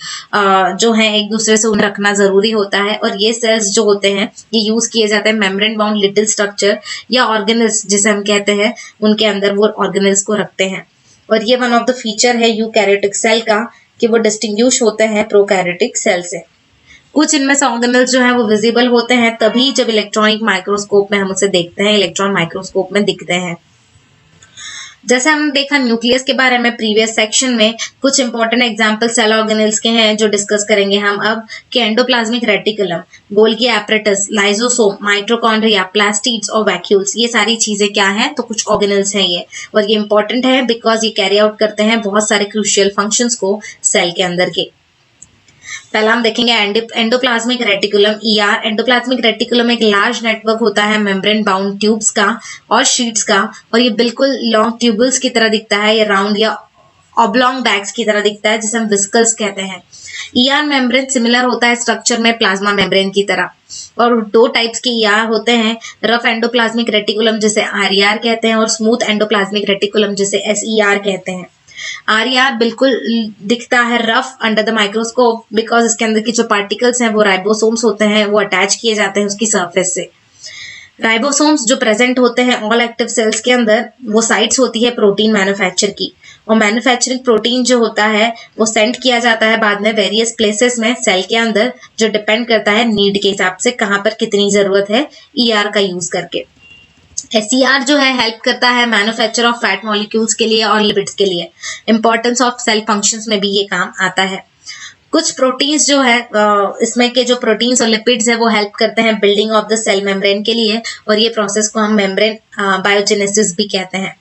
जो है एक दूसरे से उन्हें रखना जरूरी होता है। और ये सेल्स जो होते हैं ये यूज किए जाते हैं मेम्ब्रेन बाउंड लिटिल स्ट्रक्चर या ऑर्गेनल्स जिसे हम कहते हैं उनके अंदर वो ऑर्गेनल्स को रखते हैं। और ये वन ऑफ द फीचर है यूकैरियोटिक सेल का कि वो डिस्टिंग्विश होते हैं प्रोकैरियोटिक सेल से। कुछ इनमें से ऑर्गेनल्स जो है वो विजिबल होते हैं तभी जब इलेक्ट्रॉनिक माइक्रोस्कोप में हम उसे देखते हैं, इलेक्ट्रॉन माइक्रोस्कोप में दिखते हैं। जैसे हमने देखा न्यूक्लियस के बारे में प्रीवियस सेक्शन में, कुछ इंपॉर्टेंट एग्जांपल सेल ऑर्गेनल्स के हैं जो डिस्कस करेंगे हम अब कि endoplasmic reticulum, Golgi apparatus, lysosome, mitochondria, plastids और वैक्यूल्स, ये सारी चीजें क्या हैं तो कुछ ऑर्गेनल्स हैं ये। और ये इंपॉर्टेंट है बिकॉज ये कैरी आउट करते हैं बहुत सारे क्रूशियल फंक्शंस को सेल के अंदर के। पहला हम देखेंगे endoplasmic reticulum ER. Endoplasmic reticulum एक लार्ज नेटवर्क होता है मेम्ब्रेन बाउंड ट्यूब्स का और शीट्स का, और ये बिल्कुल लॉन्ग ट्यूबल्स की तरह दिखता है, ये राउंड या ऑब्लॉन्ग बैग्स की तरह दिखता है जिसे हम विस्कल्स कहते हैं। ईआर मेम्ब्रेन सिमिलर होता है स्ट्रक्चर में प्लाज्मा मेम्ब्रेन की तरह, और 2 टाइप्स के ईआर होते हैं, रफ एंडोप्लाज्मिक रेटिकुलम जिसे आरईआर कहते हैं और स्मूथ एंडोप्लाज्मिक रेटिकुलम जिसे एसईआर कहते हैं। आरईआर बिल्कुल दिखता है rough under the microscope because इसके अंदर की जो पार्टिकल्स हैं वो राइबोसोम्स होते हैं, वो अटैच किए जाते हैं उसकी सरफेस से। राइबोसोम्स जो प्रेजेंट होते हैं ऑल एक्टिव सेल्स के अंदर, वो साइट्स होती है प्रोटीन मैन्युफैक्चर की, और मैन्युफैक्चरिंग प्रोटीन जो होता है वो सेंड किया जाता है बाद में वेरियस प्लेसेस में सेल के अंदर, जो डिपेंड करता है नीड के हिसाब से कहाँ पर कितनी जरूरत है ईआर का यूज करके। एसईआर जो है हेल्प करता है मैन्युफैक्चर ऑफ फैट मॉलिक्यूल्स के लिए और लिपिड्स के लिए। इंपॉर्टेंस ऑफ सेल फंक्शंस में भी ये काम आता है। कुछ प्रोटीन्स जो है इसमें के जो प्रोटीन्स और लिपिड्स है वो हेल्प करते हैं building of the cell membrane के लिए, और ये प्रोसेस को हम मेम्ब्रेन बायोजेनेसिस भी कहते हैं।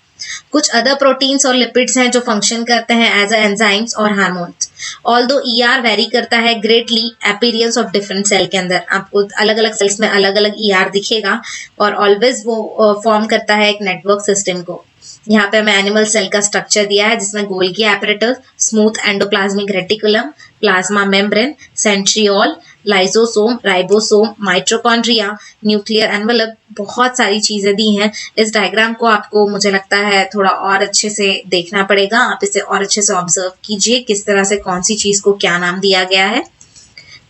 कुछ अदर प्रोटीन्स और लिपिड्स हैं जो फंक्शन करते हैं एज एंजाइम्स और हार्मोन्स। ऑल्दो ईआर वेरी करता है greatly appearance of different cell के अंदर, आपको अलग अलग सेल्स में अलग अलग ईआर दिखेगा, और ऑलवेज वो फॉर्म करता है एक नेटवर्क सिस्टम को। यहाँ पे हमें एनिमल सेल का स्ट्रक्चर दिया है जिसमें Golgi apparatus, smooth endoplasmic reticulum, plasma membrane, centriole, lysosome, ribosome, mitochondria, nuclear envelope, बहुत सारी चीजें दी हैं। इस डायग्राम को आपको मुझे लगता है थोड़ा और अच्छे से देखना पड़ेगा, आप इसे और अच्छे से ऑब्जर्व कीजिए किस तरह से कौन सी चीज को क्या नाम दिया गया है।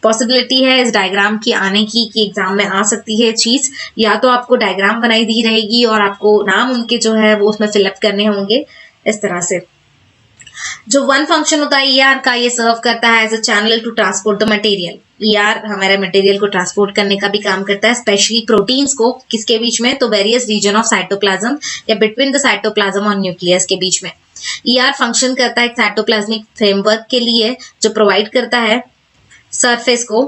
पॉसिबिलिटी है इस डायग्राम की आने की कि एग्जाम में आ सकती है चीज, या तो आपको डायग्राम बनाई दी रहेगी और आपको नाम उनके जो है वो उसमें फिलअप करने होंगे इस तरह से। जो वन फंक्शन होता है ईआर का, ये सर्व करता है as a channel to transport the material. ER हमारे मटेरियल को ट्रांसपोर्ट करने का भी काम करता है, स्पेशली प्रोटीन्स को, किसके बीच में तो वेरियस रीजन ऑफ साइटोप्लाज्म या बिटवीन द साइटोप्लाज्म और न्यूक्लियस के बीच में। ईआर फंक्शन करता है एक साइटोप्लाज्मिक फ्रेमवर्क के लिए जो प्रोवाइड करता है सरफेस को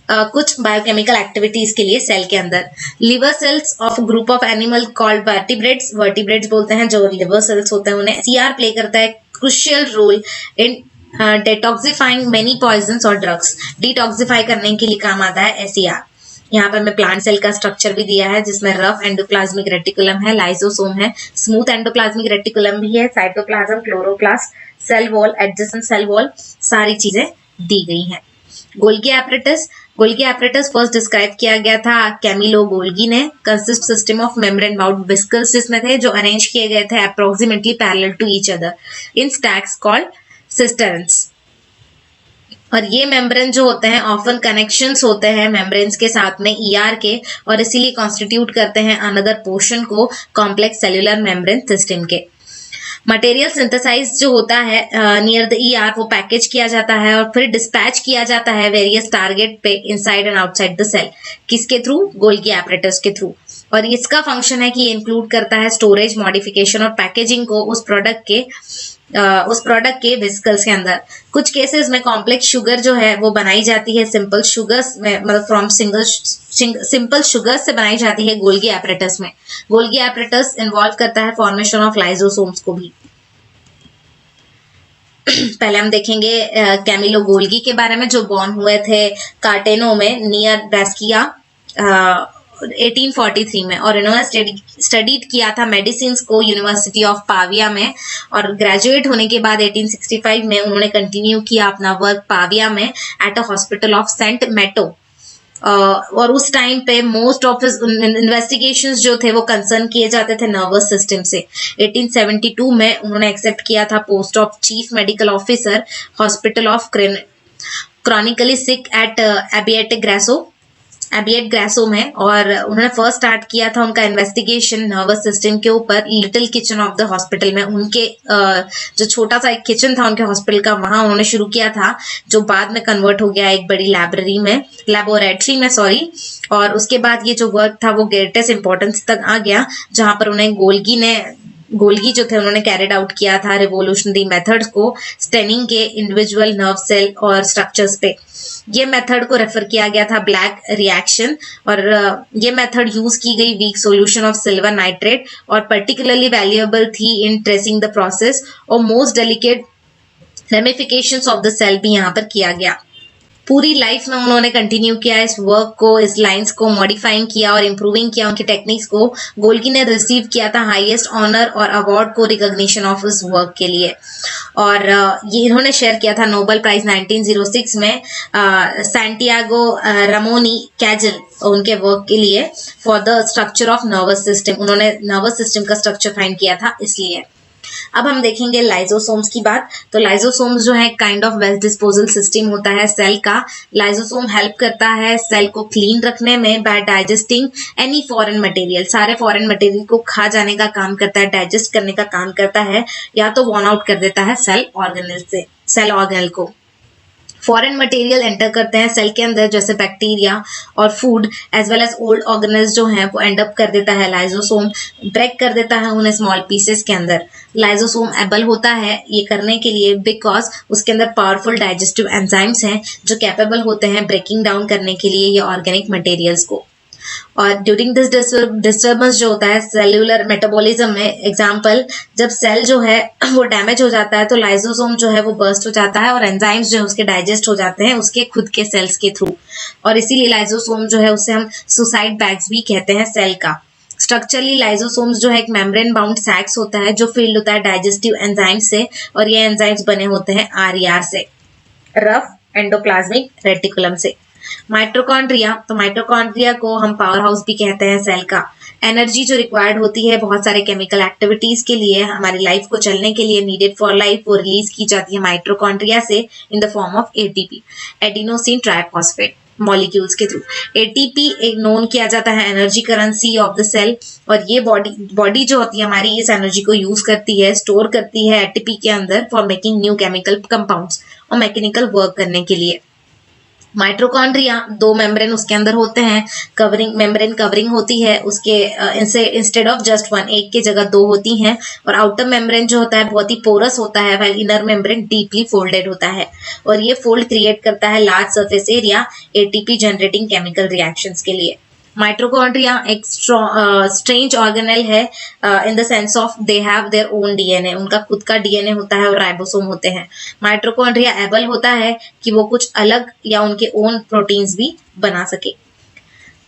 कुछ बायोकेमिकल एक्टिविटीज के लिए सेल के अंदर। Liver cells of group of animal called vertebrates, vertebrates बोलते हैं जो लिवर सेल्स होते हैं उन्हें। सीआर प्ले करता है crucial role in detoxifying many poisons और ड्रग्स, डिटॉक्सिफाई करने के लिए काम आता है एसईआर। यहाँ पर हमें प्लांट सेल का स्ट्रक्चर भी दिया है जिसमें रफ एंडोप्लाज्मिक रेटिकुलम है, लाइसोसोम है, स्मूथ एंडोप्लाज्मिक रेटिकुलम भी है, cytoplasm, chloroplast, cell wall, adjacent cell wall, सारी चीजें दी गई हैं। Golgi apparatus Golgi apparatus first describe किया गया था कैमिलो गोल्गी ने। Consist system of membrane bound vesicles जिसमें थे, जो अरेंज किए गए थे approximately parallel to each other in stacks called cisterns. और ये मेम्ब्रेन जो होते हैं ऑफन कनेक्शंस होते हैं मेम्ब्रेन्स के साथ में ईआर के, और इसीलिए कॉन्स्टिट्यूट करते हैं अनदर पोर्शन को कॉम्प्लेक्स सेल्यूलर मेम्ब्रेन सिस्टम के। मटेरियल सिंथेसाइज जो होता है नियर द ईआर, वो पैकेज किया जाता है और फिर डिस्पैच किया जाता है वेरियस टारगेट पे inside and outside the cell. किसके थ्रू? गोल्गी एपरेटस के थ्रू। और इसका फंक्शन है कि ये इंक्लूड करता है स्टोरेज, मॉडिफिकेशन और पैकेजिंग को उस प्रोडक्ट के वेसिकल्स के अंदर। कुछ केसेस में कॉम्प्लेक्स शुगर जो है वो बनाई जाती है सिंपल शुगर्स में, मतलब फ्रॉम सिंपल शुगर से बनाई जाती है गोल्गी एपरेटस में। गोल्गी एपरेटस इन्वॉल्व करता है फॉर्मेशन ऑफ लाइजोसोम्स को भी। पहले हम देखेंगे कैमिलो गोल्गी के बारे में, जो बॉर्न हुए थे कार्टेनो में नियर ब्रास्किया 1843 में, और इन्होंने स्टडीड किया था मेडिसिन को यूनिवर्सिटी ऑफ पाविया में। और ग्रेजुएट होने के बाद 1865 में उन्होंने कंटिन्यू किया अपना वर्क पाविया में at a hospital of Saint Matteo. और उस टाइम पे मोस्ट ऑफ इन्वेस्टिगेशंस जो थे वो कंसर्न किए जाते थे नर्वस सिस्टम से। 1872 में उन्होंने एक्सेप्ट किया था post of chief medical officer hospital of chronically sick at Abbiategrasso में, और उन्होंने फर्स्ट स्टार्ट किया था उनका इन्वेस्टिगेशन नर्वस सिस्टम के ऊपर little kitchen of the hospital में। उनके जो छोटा सा एक किचन था उनके हॉस्पिटल का, वहां उन्होंने शुरू किया था, जो बाद में कन्वर्ट हो गया एक बड़ी लेबोरेटरी में सॉरी। और उसके बाद ये जो वर्क था वो ग्रेटेस्ट इंपॉर्टेंस तक आ गया, जहां पर उन्हें गोल्गी जो थे उन्होंने कैरिड आउट किया था रिवोल्यूशनरी मेथड्स को स्टेनिंग के इंडिविजुअल नर्व सेल और स्ट्रक्चर्स पे। ये मेथड को रेफर किया गया था ब्लैक रिएक्शन, और ये मेथड यूज की गई weak solution of silver nitrate, और पर्टिकुलरली वैल्यूएबल थी इन ट्रेसिंग द प्रोसेस, और most delicate ramifications of the cell भी यहाँ पर किया गया। पूरी लाइफ में उन्होंने कंटिन्यू किया इस वर्क को, इस लाइंस को मॉडिफाइंग किया और इम्प्रूविंग किया उनकी टेक्निक्स को। गोल्गी ने रिसीव किया था हाईएस्ट ऑनर और अवार्ड को रिकॉग्निशन ऑफ इस वर्क के लिए, और ये इन्होंने शेयर किया था नोबेल प्राइज 1906 में सैंटियागो रमोनी कैजल उनके वर्क के लिए for the structure of nervous system. उन्होंने नर्वस सिस्टम का स्ट्रक्चर फाइंड किया था इसलिए। अब हम देखेंगे लाइजोसोम्स की बात। तो लाइजोसोम्स जो है kind of waste disposal system होता है सेल का। लाइजोसोम हेल्प करता है सेल को क्लीन रखने में by digesting any foreign material. सारे फॉरेन मटेरियल को खा जाने का काम करता है, डाइजेस्ट करने का काम करता है, या तो वॉर्न आउट कर देता है सेल ऑर्गेनल को। फॉरेन मटेरियल एंटर करते हैं सेल के अंदर, जैसे बैक्टीरिया और food as well as old organelles जो हैं वो एंड अप कर देता है लाइजोसोम, ब्रेक कर देता है उन्हें स्मॉल पीसेस के अंदर। लाइजोसोम एबल होता है ये करने के लिए बिकॉज उसके अंदर पावरफुल डाइजेस्टिव एंजाइम्स हैं जो कैपेबल होते हैं ब्रेकिंग डाउन करने के लिए ये ऑर्गेनिक मटेरियल्स को। और ड्यूरिंग दिस डिस्टर्बेंस जो होता है सेल्यूलर मेटाबॉलिज्म में, एग्जांपल जब सेल जो है वो डैमेज हो जाता है तो लाइजोसोम जो है वो बर्स्ट हो जाता है और एंजाइम्स जो है उसके डाइजेस्ट हो जाते हैं उसके खुद के सेल्स के थ्रू, और इसीलिए लाइजोसोम जो है उसे हम सुसाइड बैग्स भी कहते हैं सेल का। स्ट्रक्चरली लाइजोसोम्स जो है एक मेम्ब्रेन बाउंड सैक्स होता है जो फिल्ड होता है डाइजेस्टिव एंजाइम से, और ये एंजाइम्स बने होते हैं आरईआर से, रफ एंडोप्लाज्मिक रेटिकुलम से। माइटोकॉन्ड्रिया, तो माइटोकॉन्ड्रिया को हम पावर हाउस भी कहते हैं सेल का। एनर्जी जो रिक्वायर्ड होती है बहुत सारे केमिकल एक्टिविटीज के लिए, हमारी लाइफ को चलने के लिए, नीडेड फॉर लाइफ, वो रिलीज की जाती है माइटोकॉन्ड्रिया से in the form of ATP, adenosine triphosphate molecules के थ्रू। एटीपी एक नोन किया जाता है energy currency of the cell, और ये बॉडी जो होती है हमारी इस एनर्जी को यूज करती है, स्टोर करती है एटीपी के अंदर for making new chemical compounds और मैकेनिकल वर्क करने के लिए। माइटोकॉन्ड्रिया दो मेम्ब्रेन उसके अंदर होते हैं, मेम्ब्रेन कवरिंग होती है उसके इंस्टेड ऑफ जस्ट वन, एक की जगह दो होती हैं, और आउटर मेम्ब्रेन जो होता है बहुत ही पोरस होता है, while inner membrane deeply folded होता है, और ये फोल्ड क्रिएट करता है large surface area ATP generating chemical reactions के लिए। माइटोकॉन्ड्रिया एक स्ट्रेंज ऑर्गेनेल है in the sense of they have their own DNA, उनका खुद का डीएनए होता है और राइबोसोम होते हैं। माइटोकॉन्ड्रिया एबल होता है कि वो कुछ अलग या उनके ओन प्रोटीन्स भी बना सके।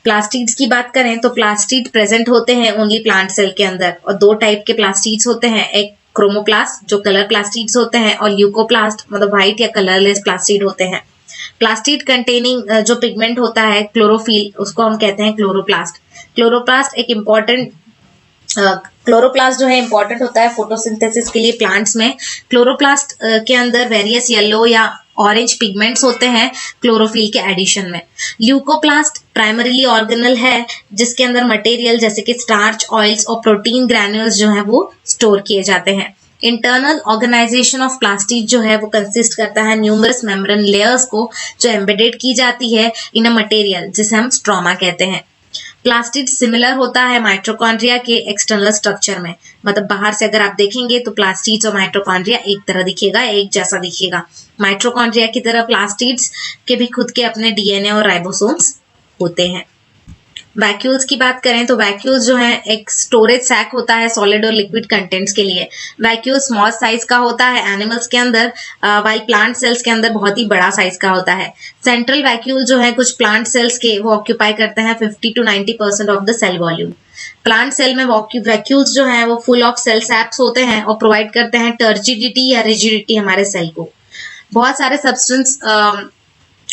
प्लास्टिड्स की बात करें तो प्लास्टिड प्रेजेंट होते हैं ओनली प्लांट सेल के अंदर, और दो टाइप के प्लास्टिड्स होते हैं, एक क्रोमोप्लास्ट जो कलर प्लास्टिड्स होते हैं, और ल्यूकोप्लास्ट मतलब व्हाइट या कलरलेस प्लास्टिड होते हैं। प्लास्टिड कंटेनिंग जो पिगमेंट होता है क्लोरोफिल, उसको हम कहते हैं क्लोरोप्लास्ट। क्लोरोप्लास्ट एक इम्पॉर्टेंट क्लोरोप्लास्ट जो है इंपॉर्टेंट होता है फोटोसिंथेसिस के लिए प्लांट्स में। क्लोरोप्लास्ट के अंदर वेरियस येलो या ऑरेंज पिगमेंट्स होते हैं क्लोरोफिल के एडिशन में। ल्यूकोप्लास्ट प्राइमरीली ऑर्गेनल है जिसके अंदर मटेरियल जैसे कि स्टार्च, ऑयल्स और प्रोटीन ग्रैन्यूल्स जो है वो स्टोर किए जाते हैं। इंटरनल ऑर्गेनाइजेशन ऑफ प्लास्टिड जो है वो कंसिस्ट करता है न्यूमरस मेम्ब्रेन लेयर्स को जो एम्बेडेड की जाती है इन अ मटेरियल जिसे हम स्ट्रोमा कहते हैं। प्लास्टिड सिमिलर होता है माइटोकॉन्ड्रिया के एक्सटर्नल स्ट्रक्चर में, मतलब बाहर से अगर आप देखेंगे तो प्लास्टिड्स और माइटोकॉन्ड्रिया एक तरह दिखेगा, एक जैसा दिखेगा। माइटोकॉन्ड्रिया की तरह प्लास्टिड्स के भी खुद के अपने डीएनए और राइबोसोम्स होते हैं। वैक्यूल्स की बात करें तो वैक्यूल्स जो है एक स्टोरेज सैक होता है सॉलिड और लिक्विड कंटेंट्स के लिए। वैक्यूल स्मॉल साइज का होता है एनिमल्स के अंदर, वाइल प्लांट सेल्स के अंदर बहुत ही बड़ा साइज का होता है। सेंट्रल वैक्यूल जो है कुछ प्लांट सेल्स के वो ऑक्यूपाई करते हैं 50 to 90% of the cell volume. Plant cell में वैक्यूल्स जो है वो फुल ऑफ सेल सैप्स होते हैं और प्रोवाइड करते हैं टर्जिडिटी या रिजिडिटी हमारे सेल को। बहुत सारे सब्सटेंस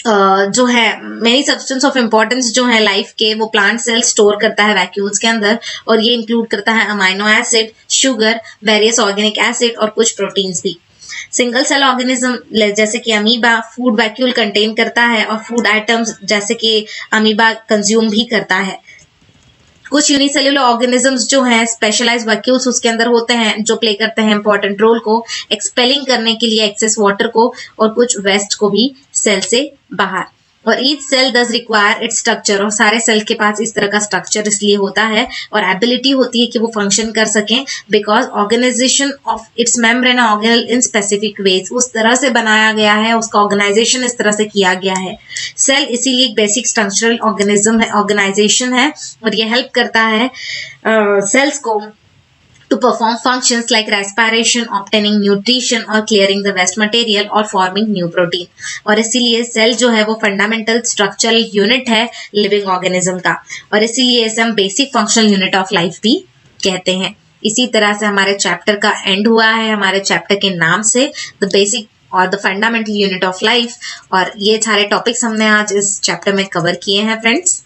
जो है मेनी सब्सटेंस ऑफ इम्पोर्टेंस जो है लाइफ के वो प्लांट सेल स्टोर करता है वैक्यूल्स के अंदर, और ये इंक्लूड करता है amino acid, sugar, various organic acid और कुछ प्रोटीन्स भी। सिंगल सेल ऑर्गेनिज्म जैसे कि अमीबा फूड वैक्यूल कंटेन करता है और फूड आइटम्स जैसे कि अमीबा कंज्यूम भी करता है। कुछ यूनिसेल्युलर ऑर्गेनिजम्स जो हैं स्पेशलाइज्ड वैक्यूल्स उसके अंदर होते हैं जो प्ले करते हैं इंपॉर्टेंट रोल को एक्सपेलिंग करने के लिए एक्सेस वाटर को और कुछ वेस्ट को भी सेल से बाहर। और each cell does require its structure, और सारे सेल के पास इस तरह का स्ट्रक्चर इसलिए होता है और एबिलिटी होती है कि वो फंक्शन कर सकें because organisation of its membrane organelle in specific ways, उस तरह से बनाया गया है, उसका ऑर्गेनाइजेशन इस तरह से किया गया है। सेल इसीलिए एक बेसिक स्ट्रक्चरल ऑर्गेनिज्म है, ऑर्गेनाइजेशन है, और ये हेल्प करता है सेल्स को to perform functions like respiration, obtaining nutrition और clearing the waste material और forming new protein। और इसीलिए सेल जो है वो फंडामेंटल स्ट्रक्चरल यूनिट है लिविंग ऑर्गेनिज्म का, और इसीलिए इसे हम basic functional unit of life भी कहते हैं। इसी तरह से हमारे चैप्टर का एंड हुआ है हमारे चैप्टर के नाम से द बेसिक और the fundamental unit of life, और ये सारे टॉपिक्स हमने आज इस चैप्टर में कवर किए हैं फ्रेंड्स।